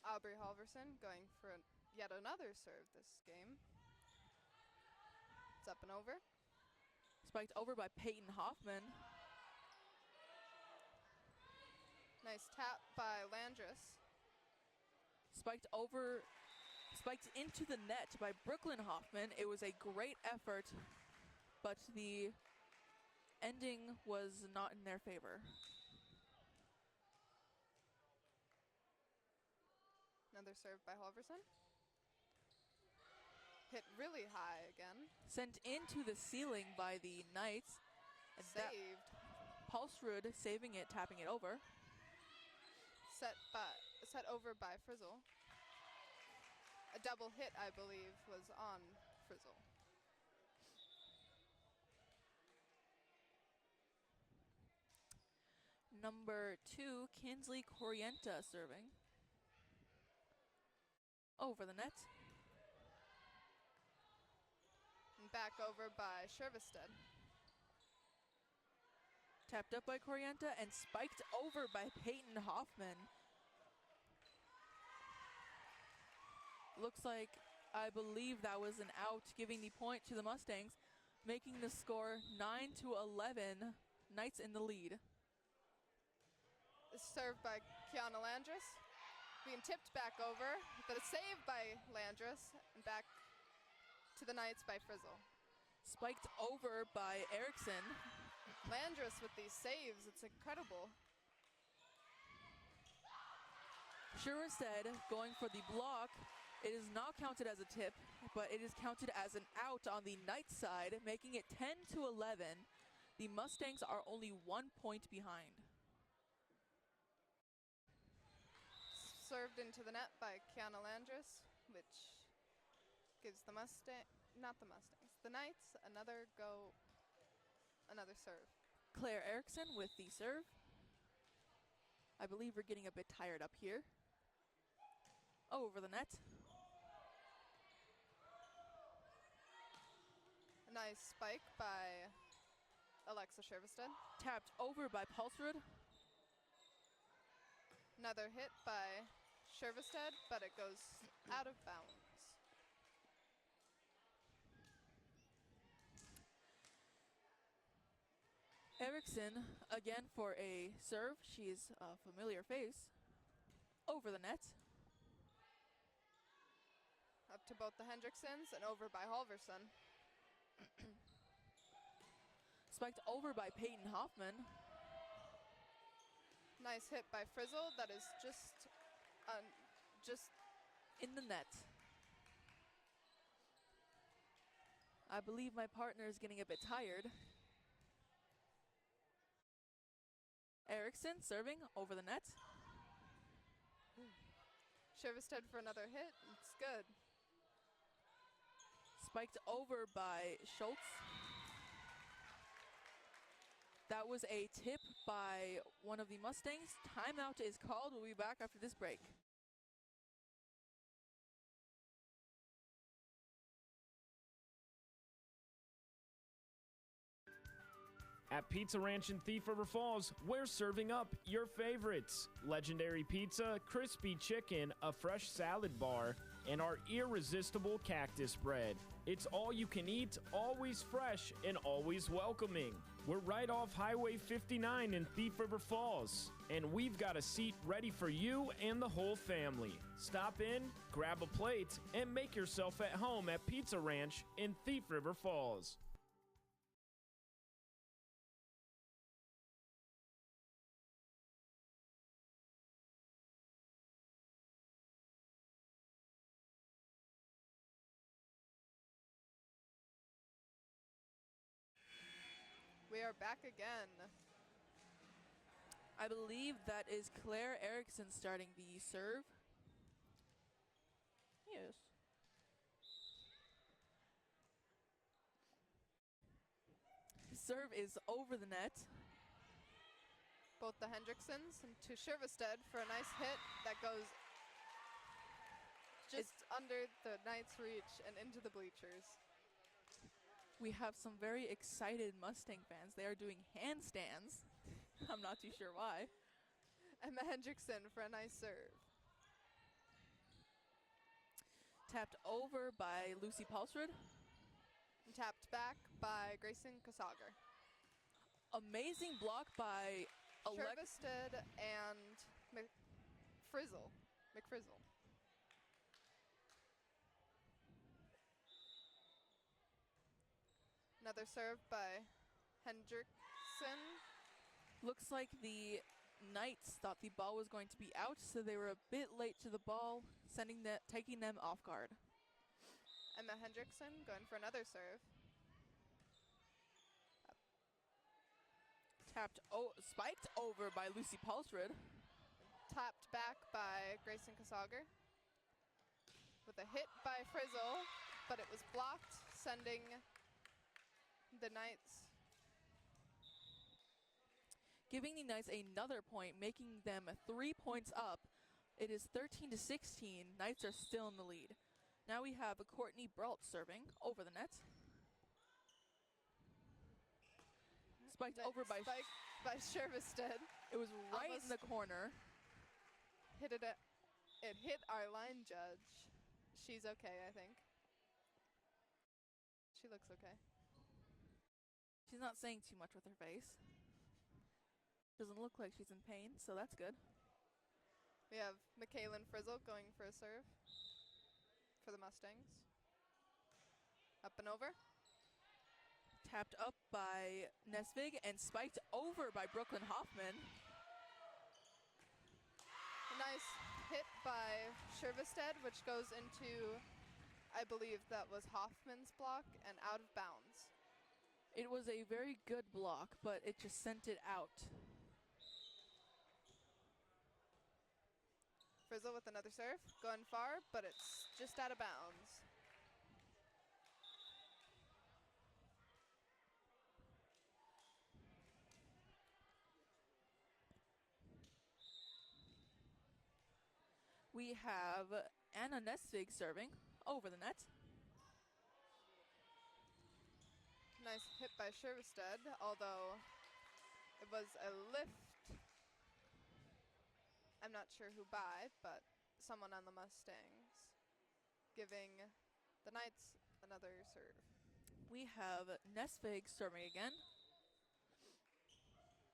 Aubrey Halverson going for yet another serve this game. It's up and over. Spiked over by Peyton Hoffman. Nice tap by Landress. Spiked into the net by Brooklyn Hoffman. It was a great effort, but the ending was not in their favor. Another serve by Halverson. Hit really high again. Sent into the ceiling by the Knights. And saved. Pulsrud saving it, tapping it over. Set over by Frizzle. A double hit, I believe, was on Frizzle. number 2, Kinsley Corienta, serving. Over the net. And back over by Shervestead. Tapped up by Corienta and spiked over by Peyton Hoffman. Looks like, I believe that was an out, giving the point to the Mustangs, making the score 9-11, Knights in the lead. Served by Kiana Landris. Being tipped back over, but a save by Landris, and back to the Knights by Frizzle. Spiked over by Erickson. Landris with these saves, it's incredible. Sherestead going for the block. It is not counted as a tip, but it is counted as an out on the Knights side, making it 10-11. The Mustangs are only 1 point behind. Served into the net by Kiana Landris, which gives the the Knights another serve. Claire Erickson with the serve. I believe we're getting a bit tired up here. Over the net. A nice spike by Alexa Shervestead. Tapped over by Pulsrud. Another hit by Shervestead, but it goes out of bounds. Erickson again for a serve. She's a familiar face. Over the net. Up to both the Hendricksons and over by Halverson. Spiked over by Peyton Hoffman. Nice hit by Frizzle. That is just in the net. I believe my partner is getting a bit tired. Erickson serving over the net. Shervestead for another hit. It's good. Spiked over by Schultz. That was a tip by one of the Mustangs. Timeout is called. We'll be back after this break. At Pizza Ranch in Thief River Falls, we're serving up your favorites. Legendary pizza, crispy chicken, a fresh salad bar, and our irresistible cactus bread. It's all you can eat, always fresh, and always welcoming. We're right off Highway 59 in Thief River Falls, and we've got a seat ready for you and the whole family. Stop in, grab a plate, and make yourself at home at Pizza Ranch in Thief River Falls. We are back again. I believe that is Claire Erickson starting the serve. Yes. Serve is over the net. Both the Hendricksons and to Shervestead for a nice hit that goes just under the Knights' reach and into the bleachers. We have some very excited Mustang fans. They are doing handstands. I'm not too sure why. Emma Hendrickson for a nice serve. Tapped over by Lucy Pulsrud. And tapped back by Grayson Kasager. Amazing block by Shervestead and McFrizzle. Another serve by Hendrickson. Looks like the Knights thought the ball was going to be out, so they were a bit late to the ball, taking them off guard. Emma Hendrickson going for another serve. Spiked over by Lucy Pulsrud. Tapped back by Grayson Kasager. With a hit by Frizzle, but it was blocked, sending the Knights. giving the Knights another point, making them 3 points up. It is 13-16. Knights are still in the lead. Now we have Courtney Brault serving over the net. Spiked over by Shervestead. It was right in the corner. It hit our line judge. She's okay, I think. She looks okay. She's not saying too much with her face. Doesn't look like she's in pain, so that's good. We have Michaelin Frizzle going for a serve for the Mustangs. Up and over. Tapped up by Nesvig and spiked over by Brooklyn Hoffman. A nice hit by Shervestead, which goes into, I believe that was Hoffman's block, and out of bounds. It was a very good block, but it just sent it out. Frizzle with another serve, going far, but it's just out of bounds. We have Anna Nesvig serving over the net. Nice hit by Shervestead, although it was a lift. I'm not sure who by, but someone on the Mustangs, giving the Knights another serve. We have Nesvig serving again.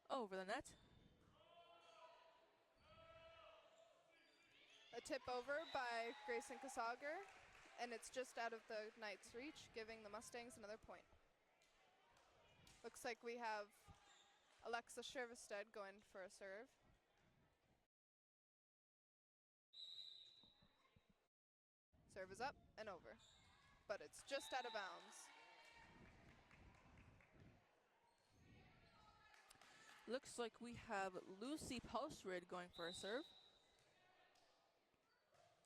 Over the net. A tip over by Grayson Kasager, and it's just out of the Knights' reach, giving the Mustangs another point. Looks like we have Alexa Shervestead going for a serve. Serve is up and over, but it's just out of bounds. Looks like we have Lucy Postrid going for a serve.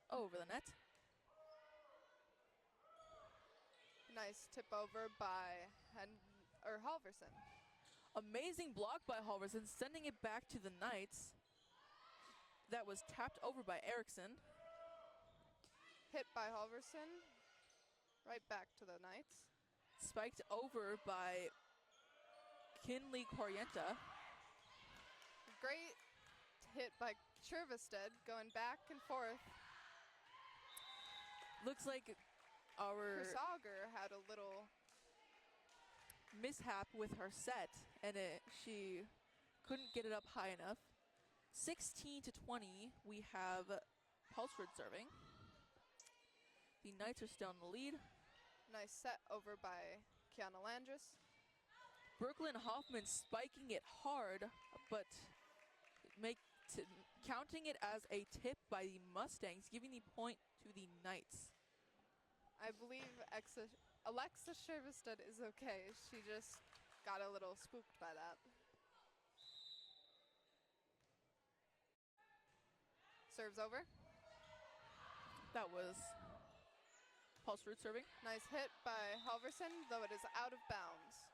Over the net. Nice tip over by Halverson. Amazing block by Halverson, sending it back to the Knights. That was tapped over by Erickson. Hit by Halverson. Right back to the Knights. Spiked over by Kinley Corienta. Great hit by Shervestead, going back and forth. Looks like our Kasager had a little mishap with her set, and she couldn't get it up high enough. 16-20, we have Pulsford serving. The Knights are still in the lead. Nice set over by Kiana Landris. Brooklyn Hoffman spiking it hard, but counting it as a tip by the Mustangs, giving the point to the Knights. I believe Alexa Shervestead is okay. She just got a little spooked by that. Serves over. That was Pulsford serving. Nice hit by Halverson, though it is out of bounds.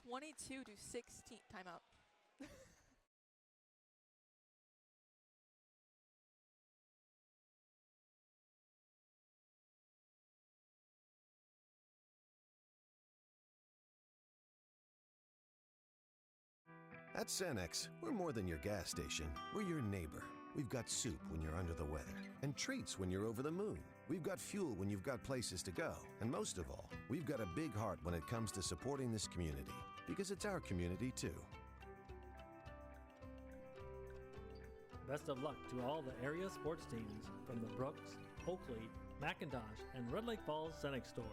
22-16, timeout. At Cenex, we're more than your gas station. We're your neighbor. We've got soup when you're under the weather, and treats when you're over the moon. We've got fuel when you've got places to go. And most of all, we've got a big heart when it comes to supporting this community, because it's our community too. Best of luck to all the area sports teams from the Brooks, Oakley, McIntosh, and Red Lake Falls Cenex stores.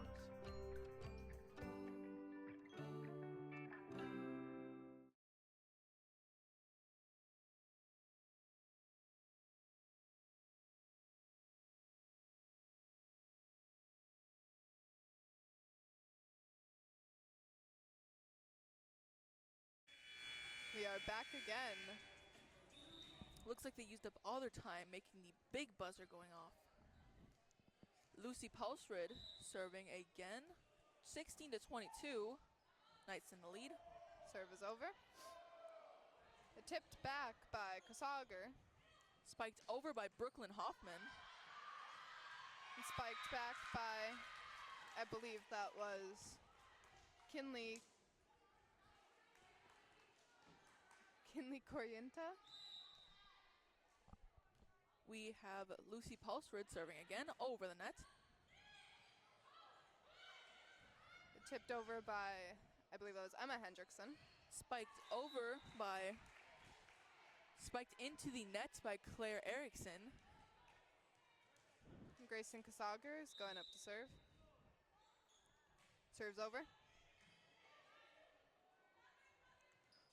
We are back again. Looks like they used up all their time making the big buzzer going off. Lucy Pulsrid serving again. 16-22. Knights in the lead. Serve is over. Tipped back by Kasager. Spiked over by Brooklyn Hoffman. And spiked back by, I believe that was Kinley Corrienta. We have Lucy Pulsford serving again over the net. Tipped over by, I believe that was Emma Hendrickson. Spiked into the net by Claire Erickson. Grayson Kasager is going up to serve. Serves over.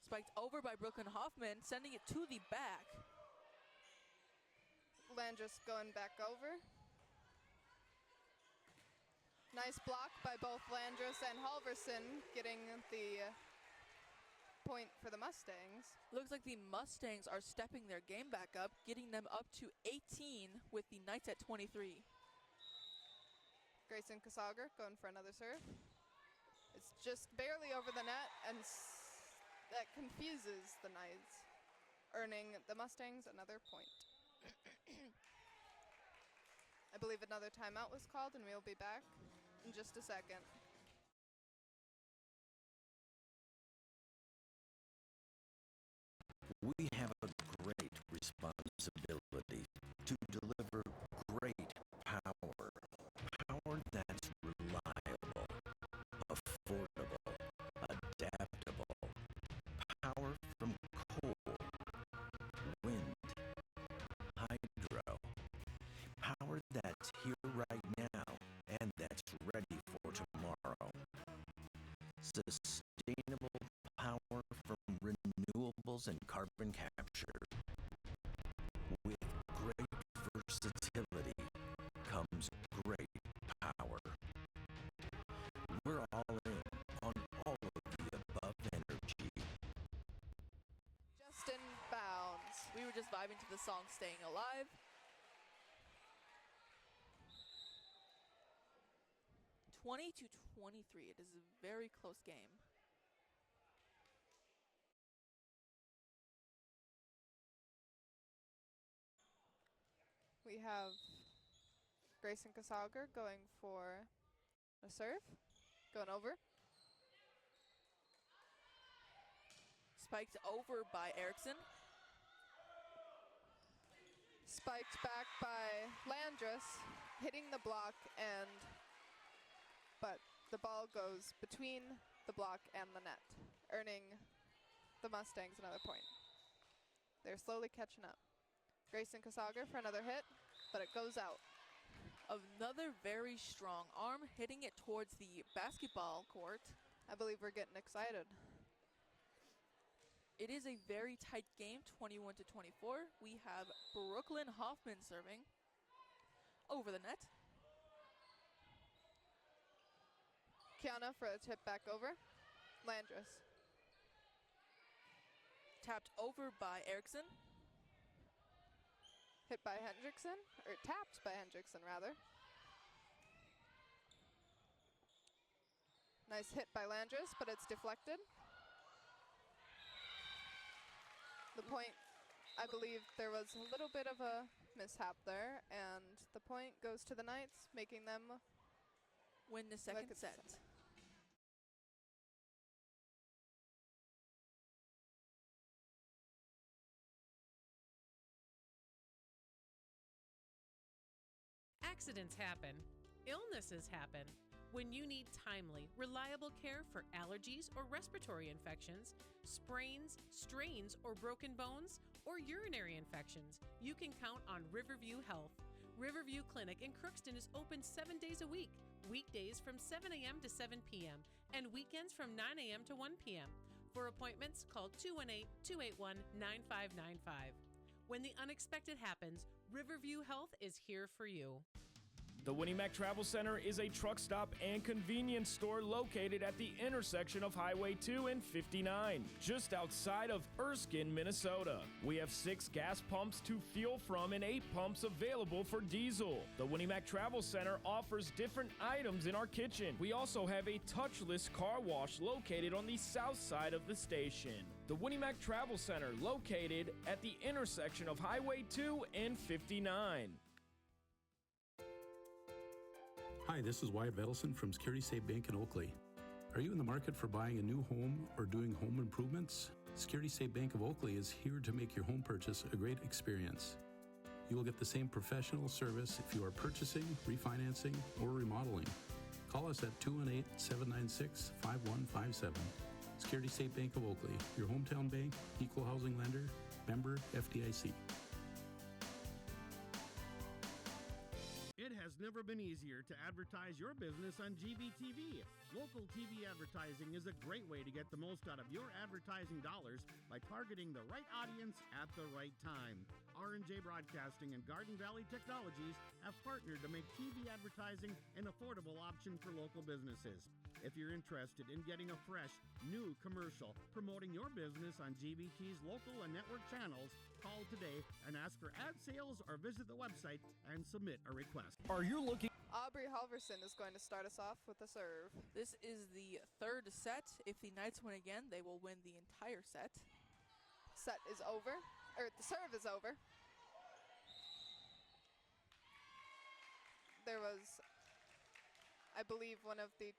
Spiked over by Brooklyn Hoffman, sending it to the back. Landris going back over. Nice block by both Landris and Halverson, getting the point for the Mustangs. Looks like the Mustangs are stepping their game back up, getting them up to 18 with the Knights at 23. Grayson Kasager going for another serve. It's just barely over the net, and that confuses the Knights, earning the Mustangs another point. I believe another timeout was called, and we'll be back in just a second. We have a great responsibility to deliver great power. Power that's reliable, affordable, adaptable. Power from coal, wind, hydro. Power that's here right now and that's ready for tomorrow. Sustainable power from renewables and carbon capture. With great versatility comes great power. We're all in on all of the above energy. Just in bounds. We were just vibing to the song Staying Alive. (20-23). It is a very close game. We have Grayson Kasager going for a serve, going over. Spiked over by Erickson. Spiked back by Landris, hitting the block, but the ball goes between the block and the net, earning the Mustangs another point. They're slowly catching up. Grayson Kasager for another hit, but it goes out. Another very strong arm, hitting it towards the basketball court. I believe we're getting excited. It is a very tight game, 21-24. We have Brooklyn Hoffman serving over the net. Kiana for a tip back over. Landris. Tapped over by Erickson. Hit by Hendrickson, or tapped by Hendrickson rather. Nice hit by Landris, but it's deflected. The point, I believe there was a little bit of a mishap there, and the point goes to the Knights, making them win the second set. Accidents happen. Illnesses happen. When you need timely, reliable care for allergies or respiratory infections, sprains, strains, or broken bones, or urinary infections, you can count on Riverview Health. Riverview Clinic in Crookston is open 7 days a week, weekdays from 7 a.m. to 7 p.m., and weekends from 9 a.m. to 1 p.m. For appointments, call 218-281-9595. When the unexpected happens, Riverview Health is here for you. The Winnie Mac Travel Center is a truck stop and convenience store located at the intersection of Highway 2 and 59, just outside of Erskine, Minnesota. We have 6 gas pumps to fuel from and 8 pumps available for diesel. The Winnie Mac Travel Center offers different items in our kitchen. We also have a touchless car wash located on the south side of the station. The Winnie Mac Travel Center located at the intersection of Highway 2 and 59. Hi, this is Wyatt Vedelson from Security State Bank in Oakley. Are you in the market for buying a new home or doing home improvements? Security State Bank of Oakley is here to make your home purchase a great experience. You will get the same professional service if you are purchasing, refinancing, or remodeling. Call us at 218-796-5157. Security State Bank of Oakley, your hometown bank, equal housing lender, member FDIC. It has never been easier to advertise your business on GVTV. Local TV advertising is a great way to get the most out of your advertising dollars by targeting the right audience at the right time. R&J Broadcasting and Garden Valley Technologies have partnered to make TV advertising an affordable option for local businesses. If you're interested in getting a fresh, new commercial promoting your business on GVT's local and network channels, call today and ask for ad sales or visit the website and submit a request. Are you looking? Aubrey Halverson is going to start us off with a serve. This is the third set. If the Knights win again, they will win the entire set. Set is over, or the serve is over. There was, I believe, one of the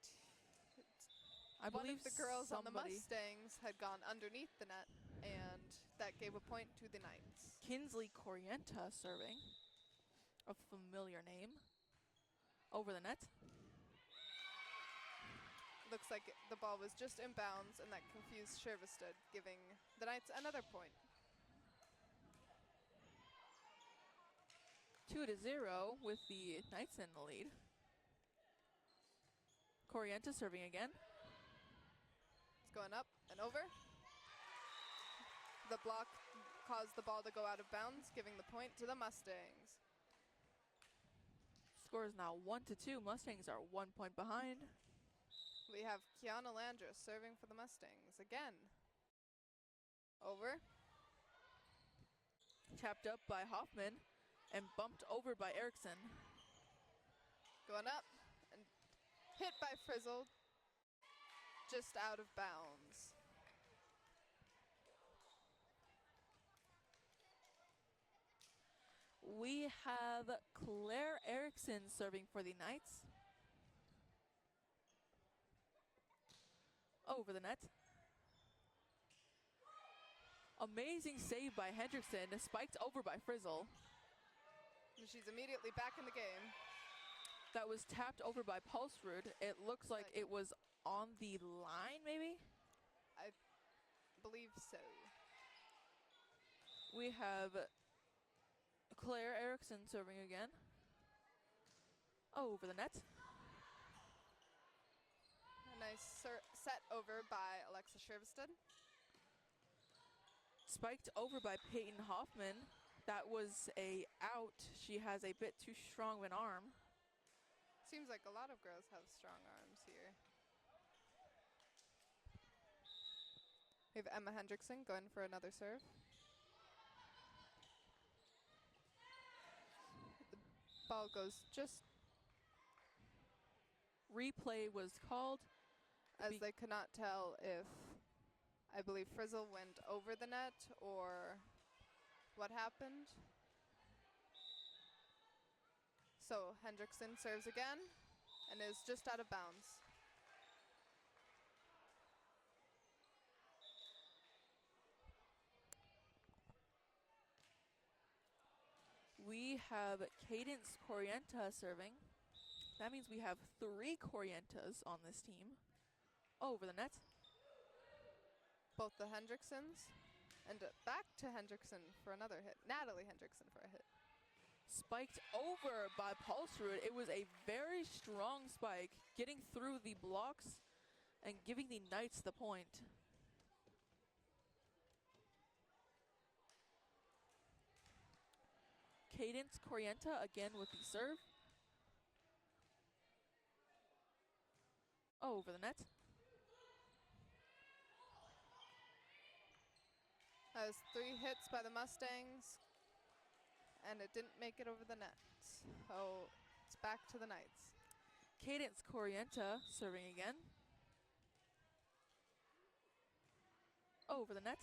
girls on the Mustangs had gone underneath the net, and that gave a point to the Knights. Kinsley Corienta serving, a familiar name, over the net. Looks like the ball was just in bounds, and that confused Shervested, giving the Knights another point. 2-0 with the Knights in the lead. Corienta serving again. It's going up and over. The block caused the ball to go out of bounds, giving the point to the Mustangs. Score is now 1-2. Mustangs are 1 point behind. We have Kiana Landris serving for the Mustangs again. Over. Tapped up by Hoffman and bumped over by Erickson. Going up and hit by Frizzle, just out of bounds. We have Claire Erickson serving for the Knights. Over the net. Amazing save by Hendrickson, spiked over by Frizzle. And she's immediately back in the game. That was tapped over by Pulsrud. It looks like it was on the line, maybe? I believe so. We have Claire Erickson serving again. Over the net. A nice set over by Alexa Shervested. Spiked over by Peyton Hoffman. That was a out. She has a bit too strong of an arm. Seems like a lot of girls have strong arms here. We have Emma Hendrickson going for another serve. The ball goes just... Replay was called. As they could not tell if, I believe, Frizzle went over the net or what happened. So Hendrickson serves again and is just out of bounds. We have Cadence Corienta serving. That means we have 3 Corientas on this team. Over the net. Both the Hendricksons. And back to Hendrickson for another hit. Natalie Hendrickson for a hit. Spiked over by Pulsrud. It was a very strong spike, getting through the blocks and giving the Knights the point. Cadence Corienta again with the serve. over the net. That was 3 hits by the Mustangs, and it didn't make it over the net. So it's back to the Knights. Cadence Corienta serving again. Over the net.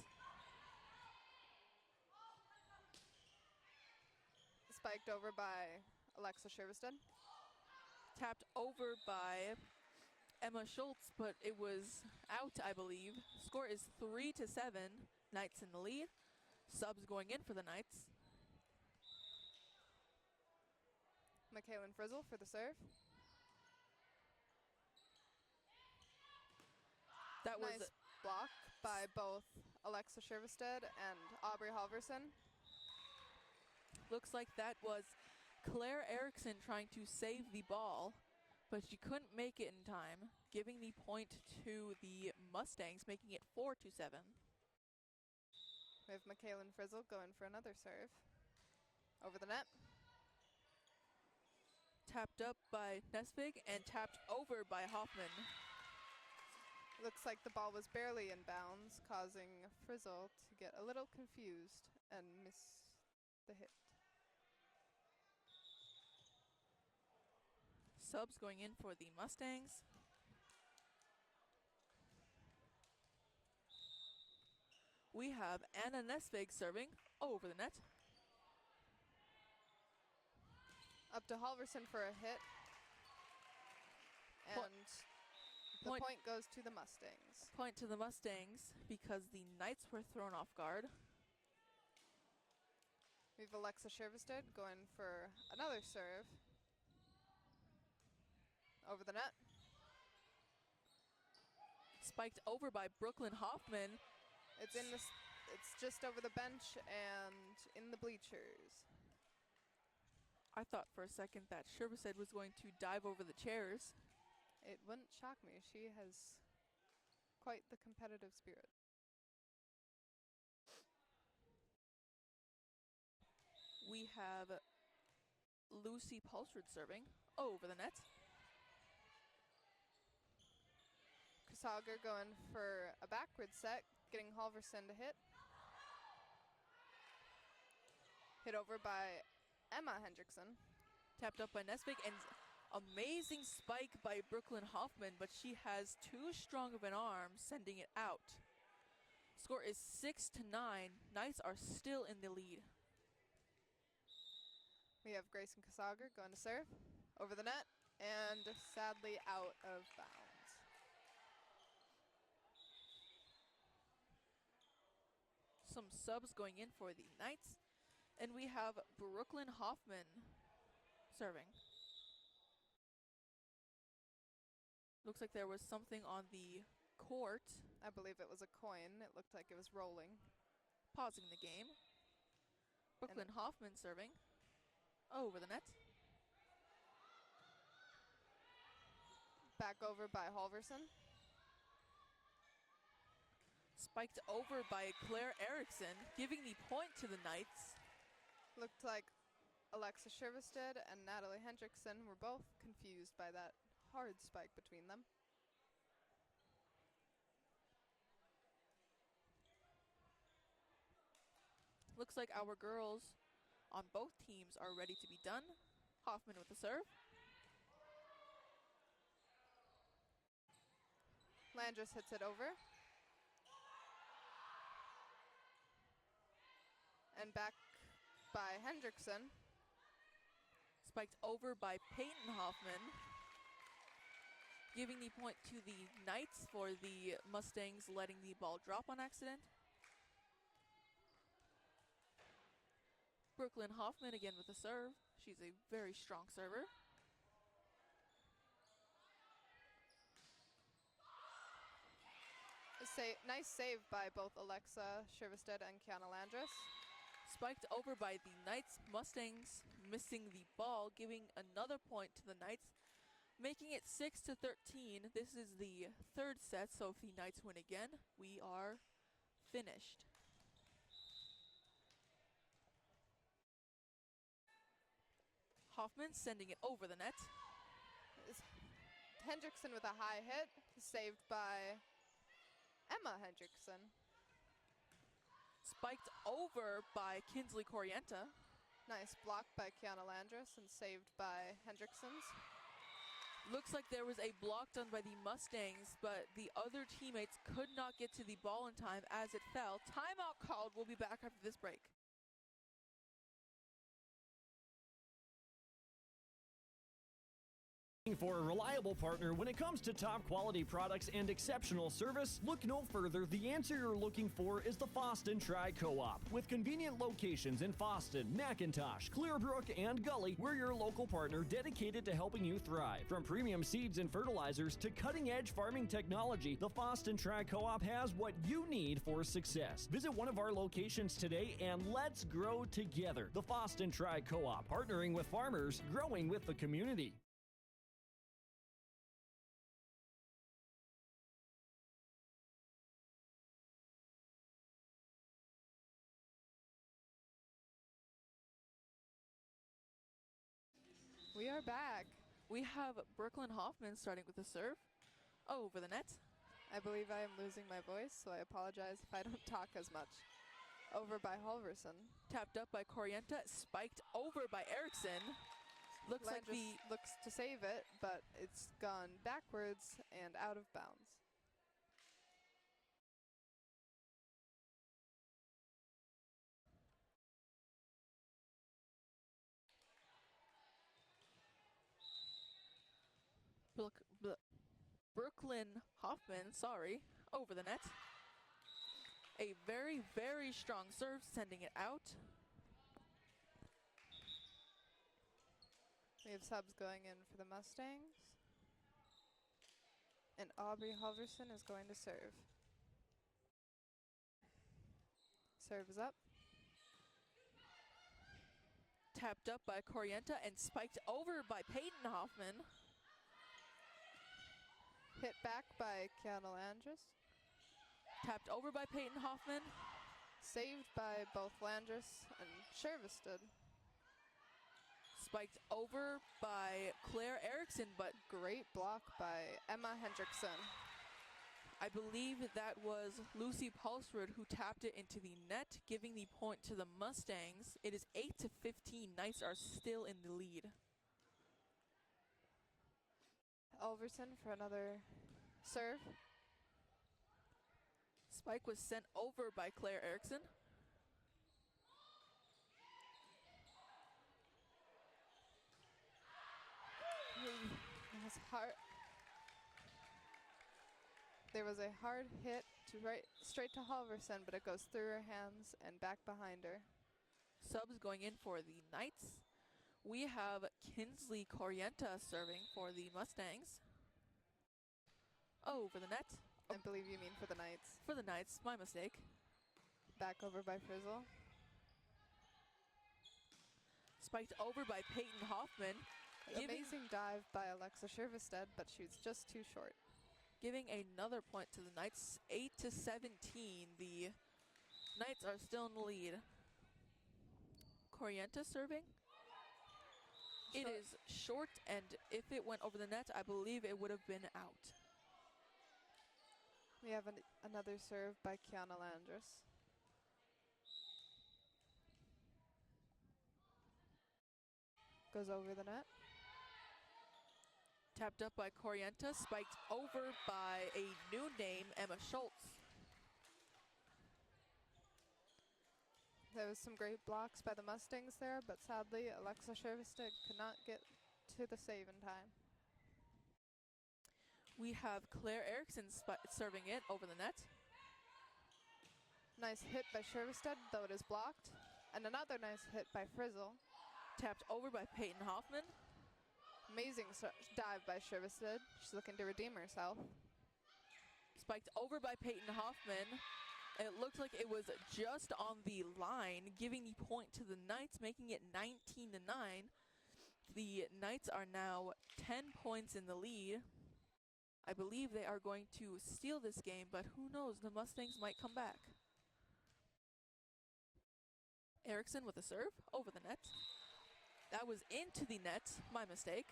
Spiked over by Alexa Shervestead. Tapped over by Emma Schultz, but it was out, I believe. Score is 3-7. Knights in the lead. Subs going in for the Knights. Michaelin Frizzle for the serve. That was nice block by both Alexa Shervestead and Aubrey Halverson. Looks like that was Claire Erickson trying to save the ball, but she couldn't make it in time, giving the point to the Mustangs, making it 4-7. We have Michaelin Frizzle going for another serve. Over the net. Tapped up by Nesvig and tapped over by Hoffman. Looks like the ball was barely in bounds, causing Frizzle to get a little confused and miss the hit. Subs going in for the Mustangs. We have Anna Nesvig serving over the net. Up to Halverson for a hit. And the point goes to the Mustangs. Point to the Mustangs because the Knights were thrown off guard. We have Alexa Shervestead going for another serve. Over the net. Spiked over by Brooklyn Hoffman. It's just over the bench and in the bleachers. I thought for a second that Shervestead was going to dive over the chairs. It wouldn't shock me. She has quite the competitive spirit. We have Lucy Pulsford serving over the net. Kasager going for a backward set, getting Halverson to hit. Hit over by Emma Hendrickson. Tapped up by Nesvig, and amazing spike by Brooklyn Hoffman, but she has too strong of an arm, sending it out. Score is 6-9. Knights are still in the lead. We have Grayson Kasager going to serve over the net, and sadly out of bounds. Some subs going in for the Knights. And we have Brooklyn Hoffman serving. Looks like there was something on the court. I believe it was a coin. It looked like it was rolling. Pausing the game. Brooklyn Hoffman serving over the net. Back over by Halverson. Spiked over by Claire Erickson, giving the point to the Knights. Looked like Alexa Shervestead and Natalie Hendrickson were both confused by that hard spike between them. Looks like our girls on both teams are ready to be done. Hoffman with the serve. Landress hits it over. And back by Hendrickson. Spiked over by Peyton Hoffman. Giving the point to the Knights for the Mustangs letting the ball drop on accident. Brooklyn Hoffman again with the serve. She's a very strong server. Nice save by both Alexa Shervestead and Kiana Landress. Spiked over by the Knights. Mustangs missing the ball, giving another point to the Knights, making it 6-13. This is the third set, so if the Knights win again, we are finished. Hoffman sending it over the net. Hendrickson with a high hit, saved by Emma Hendrickson. Spiked over by Kinsley Corienta. Nice block by Kiana Landris and saved by Hendrickson's. Looks like there was a block done by the Mustangs, but the other teammates could not get to the ball in time as it fell. Timeout called. We'll be back after this break. For a reliable partner when it comes to top quality products and exceptional service, look no further. The answer you're looking for is the Foston Tri-Co-op. With convenient locations in Foston, McIntosh, Clearbrook, and Gully, we're your local partner dedicated to helping you thrive. From premium seeds and fertilizers to cutting-edge farming technology, the Foston Tri-Co-op has what you need for success. Visit one of our locations today and let's grow together. The Foston Tri-Co-op, partnering with farmers, growing with the community. We are back. We have Brooklyn Hoffman starting with the serve. Over the net. I believe I am losing my voice, so I apologize if I don't talk as much. Over by Halverson. Tapped up by Corienta, spiked over by Erickson. Looks like looks to save it, but it's gone backwards and out of bounds. Brooklyn Hoffman, over the net. A very, very strong serve, sending it out. We have subs going in for the Mustangs. And Aubrey Halverson is going to serve. Serve is up. Tapped up by Corienta and spiked over by Peyton Hoffman. Hit back by Kiana Landris. Tapped over by Peyton Hoffman. Saved by both Landris and Shervisted. Spiked over by Claire Erickson, but great block by Emma Hendrickson. I believe that was Lucy Pulsrud who tapped it into the net, giving the point to the Mustangs. It is 8-15. Knights are still in the lead. Alverson for another serve. Spike was sent over by Claire Erickson. There was a hard hit straight to Halverson, but it goes through her hands and back behind her. Subs going in for the Knights. We have Kinsley Corienta serving for the Mustangs. Over the net. I believe you mean for the Knights. For the Knights, my mistake. Back over by Frizzle. Spiked over by Peyton Hoffman. Amazing dive by Alexa Shervisted, but she was just too short. Giving another point to the Knights, 8-17. The Knights are still in the lead. Corienta serving. It is short, and if it went over the net, I believe it would have been out. We have another serve by Kiana Landris. Goes over the net. Tapped up by Corienta, spiked over by a new name, Emma Schultz. There was some great blocks by the Mustangs there, but sadly Alexa Shervisted could not get to the save in time. We have Claire Erickson serving it over the net. Nice hit by Shervisted, though it is blocked. And another nice hit by Frizzle. Tapped over by Peyton Hoffman. Amazing dive by Shervisted. She's looking to redeem herself. Spiked over by Peyton Hoffman. It looks like it was just on the line, giving the point to the Knights, making it 19-9. The Knights are now 10 points in the lead. I believe they are going to steal this game, but who knows, the Mustangs might come back. Erickson with a serve over the net. That was into the net, my mistake.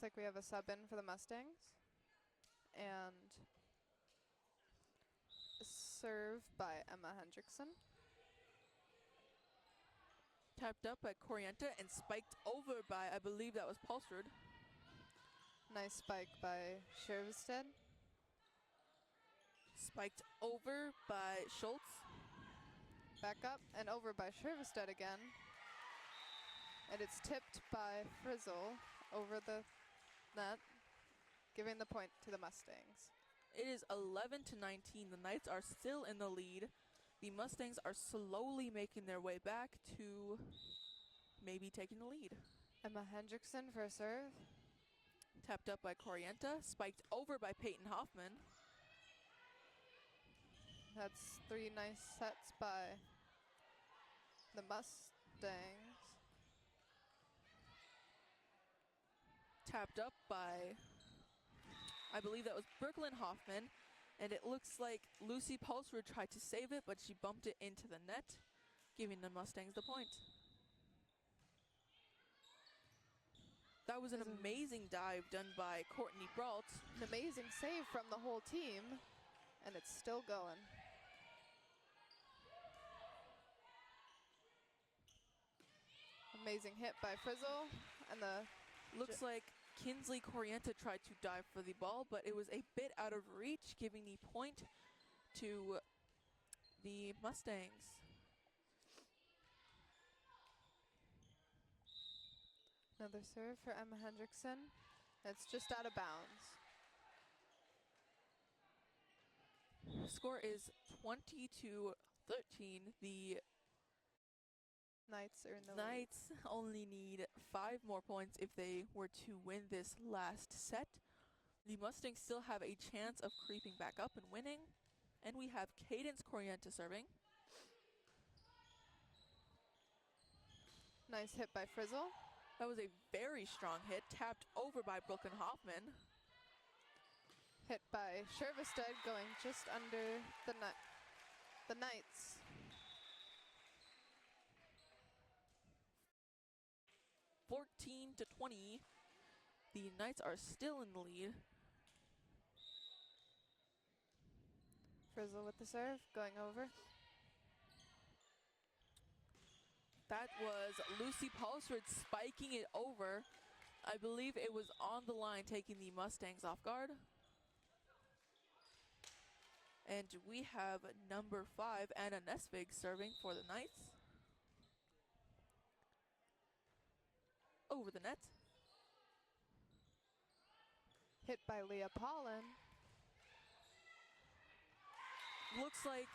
Looks like we have a sub in for the Mustangs. And a serve by Emma Hendrickson. Tapped up by Corienta and spiked over by, I believe that was Pulsrud. Nice spike by Shervestead. Spiked over by Schultz. Back up and over by Shervestead again. And it's tipped by Frizzle over the net, giving the point to the Mustangs. It is 11-19. The Knights are still in the lead. The Mustangs are slowly making their way back to maybe taking the lead. Emma Hendrickson for a serve. Tapped up by Corienta, spiked over by Peyton Hoffman. That's 3 nice sets by the Mustangs. Tapped up by, I believe that was Brooklyn Hoffman. And it looks like Lucy Pulsrud tried to save it, but she bumped it into the net, giving the Mustangs the point. That was an amazing dive done by Courtney Brault. An amazing save from the whole team, and it's still going. Amazing hit by Frizzle, and the looks like Kinsley Corienta tried to dive for the ball, but it was a bit out of reach, giving the point to the Mustangs. Another serve for Emma Hendrickson. It's just out of bounds. Score is 20-13. The Knights are in the Knights only need 5 more points if they were to win this last set. The Mustangs still have a chance of creeping back up and winning. And we have Cadence Corienta serving. Nice hit by Frizzle. That was a very strong hit, tapped over by Brooklyn Hoffman. Hit by Shervestead, going just under the net. The Knights. To 20. The Knights are still in the lead. Frizzle with the serve, going over. That was Lucy Pulsford spiking it over. I believe it was on the line, taking the Mustangs off guard. And we have number 5, Anna Nesvig, serving for the Knights. Over the net. Hit by Leah Pollen. Looks like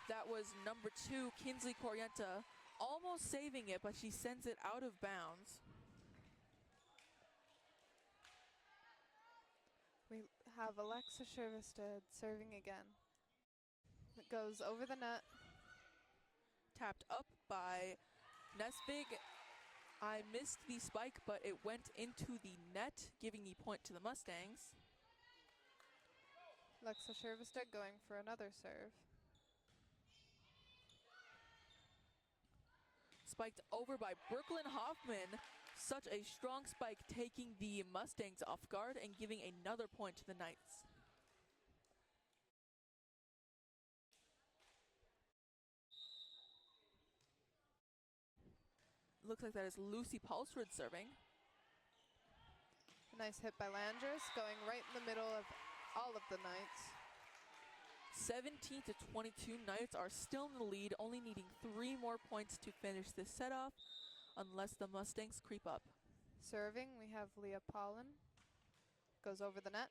that was number 2, Kinsley Corienta, almost saving it, but she sends it out of bounds. We have Alexa Shervestead serving again. It goes over the net. Tapped up by Nesvig. I missed the spike, but it went into the net, giving the point to the Mustangs. Alexa Shervestead going for another serve. Spiked over by Brooklyn Hoffman. Such a strong spike, taking the Mustangs off guard and giving another point to the Knights. Looks like that is Lucy Pulsford serving. A nice hit by Landris, going right in the middle of all of the Knights. 17-22, Knights are still in the lead, only needing 3 more points to finish this set off, unless the Mustangs creep up. Serving, we have Leah Pollen. Goes over the net.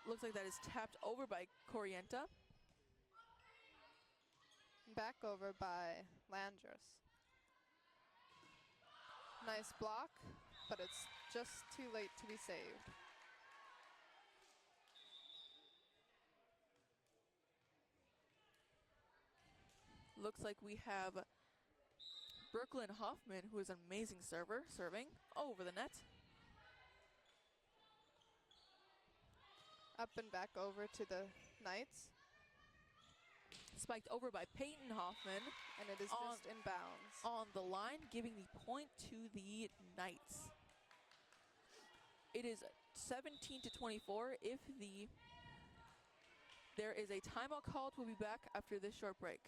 Looks like that is tapped over by Corienta. Back over by Landris. Nice block, but it's just too late to be saved. Looks like we have Brooklyn Hoffman, who is an amazing server, serving over the net. Up and back over to the Knights. Spiked over by Peyton Hoffman. And it is just in bounds. On the line, giving the point to the Knights. It is 17 to 24. If there is a timeout called, we'll be back after this short break.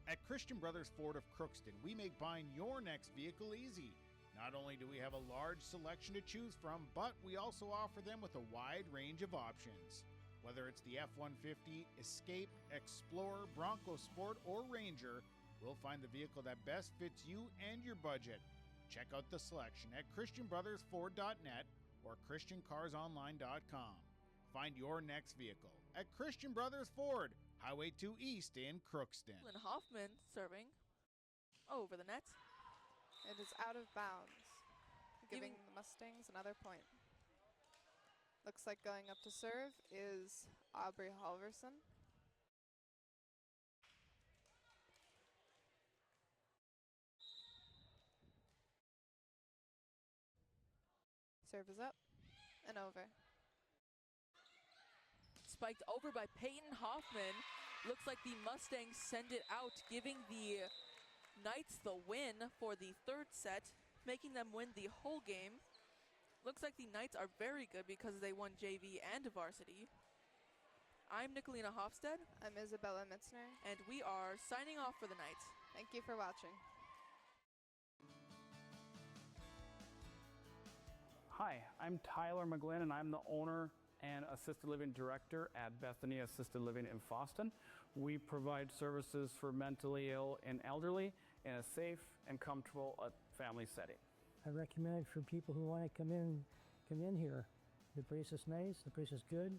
At Christian Brothers Ford of Crookston, we make buying your next vehicle easy. Not only do we have a large selection to choose from, but we also offer them with a wide range of options. Whether it's the F-150, Escape, Explorer, Bronco Sport, or Ranger, we'll find the vehicle that best fits you and your budget. Check out the selection at ChristianBrothersFord.net or ChristianCarsOnline.com. Find your next vehicle at Christian Brothers Ford, Highway 2 East in Crookston. Lynn Hoffman serving over the net. It is out of bounds, giving the Mustangs another point. Looks like going up to serve is Aubrey Halverson. Serve is up and over. Spiked over by Peyton Hoffman. Looks like the Mustangs send it out, giving the Knights the win for the third set, making them win the whole game. Looks like the Knights are very good because they won JV and varsity. I'm Nicolina Hofstad. I'm Isabella Mitzner. And we are signing off for the night. Thank you for watching. Hi, I'm Tyler McGlynn, and I'm the owner and Assisted Living Director at Bethany Assisted Living in Fosston. We provide services for mentally ill and elderly in a safe and comfortable family setting. I recommend it for people who want to come in here. The place is nice, the place is good,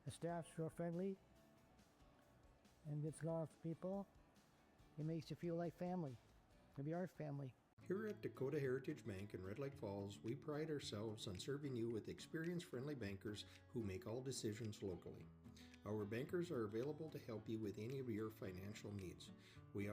the staff's real friendly, and gets a lot of people. It makes you feel like family. Maybe our family. Here at Dakota Heritage Bank in Red Lake Falls, we pride ourselves on serving you with experienced, friendly bankers who make all decisions locally. Our bankers are available to help you with any of your financial needs. We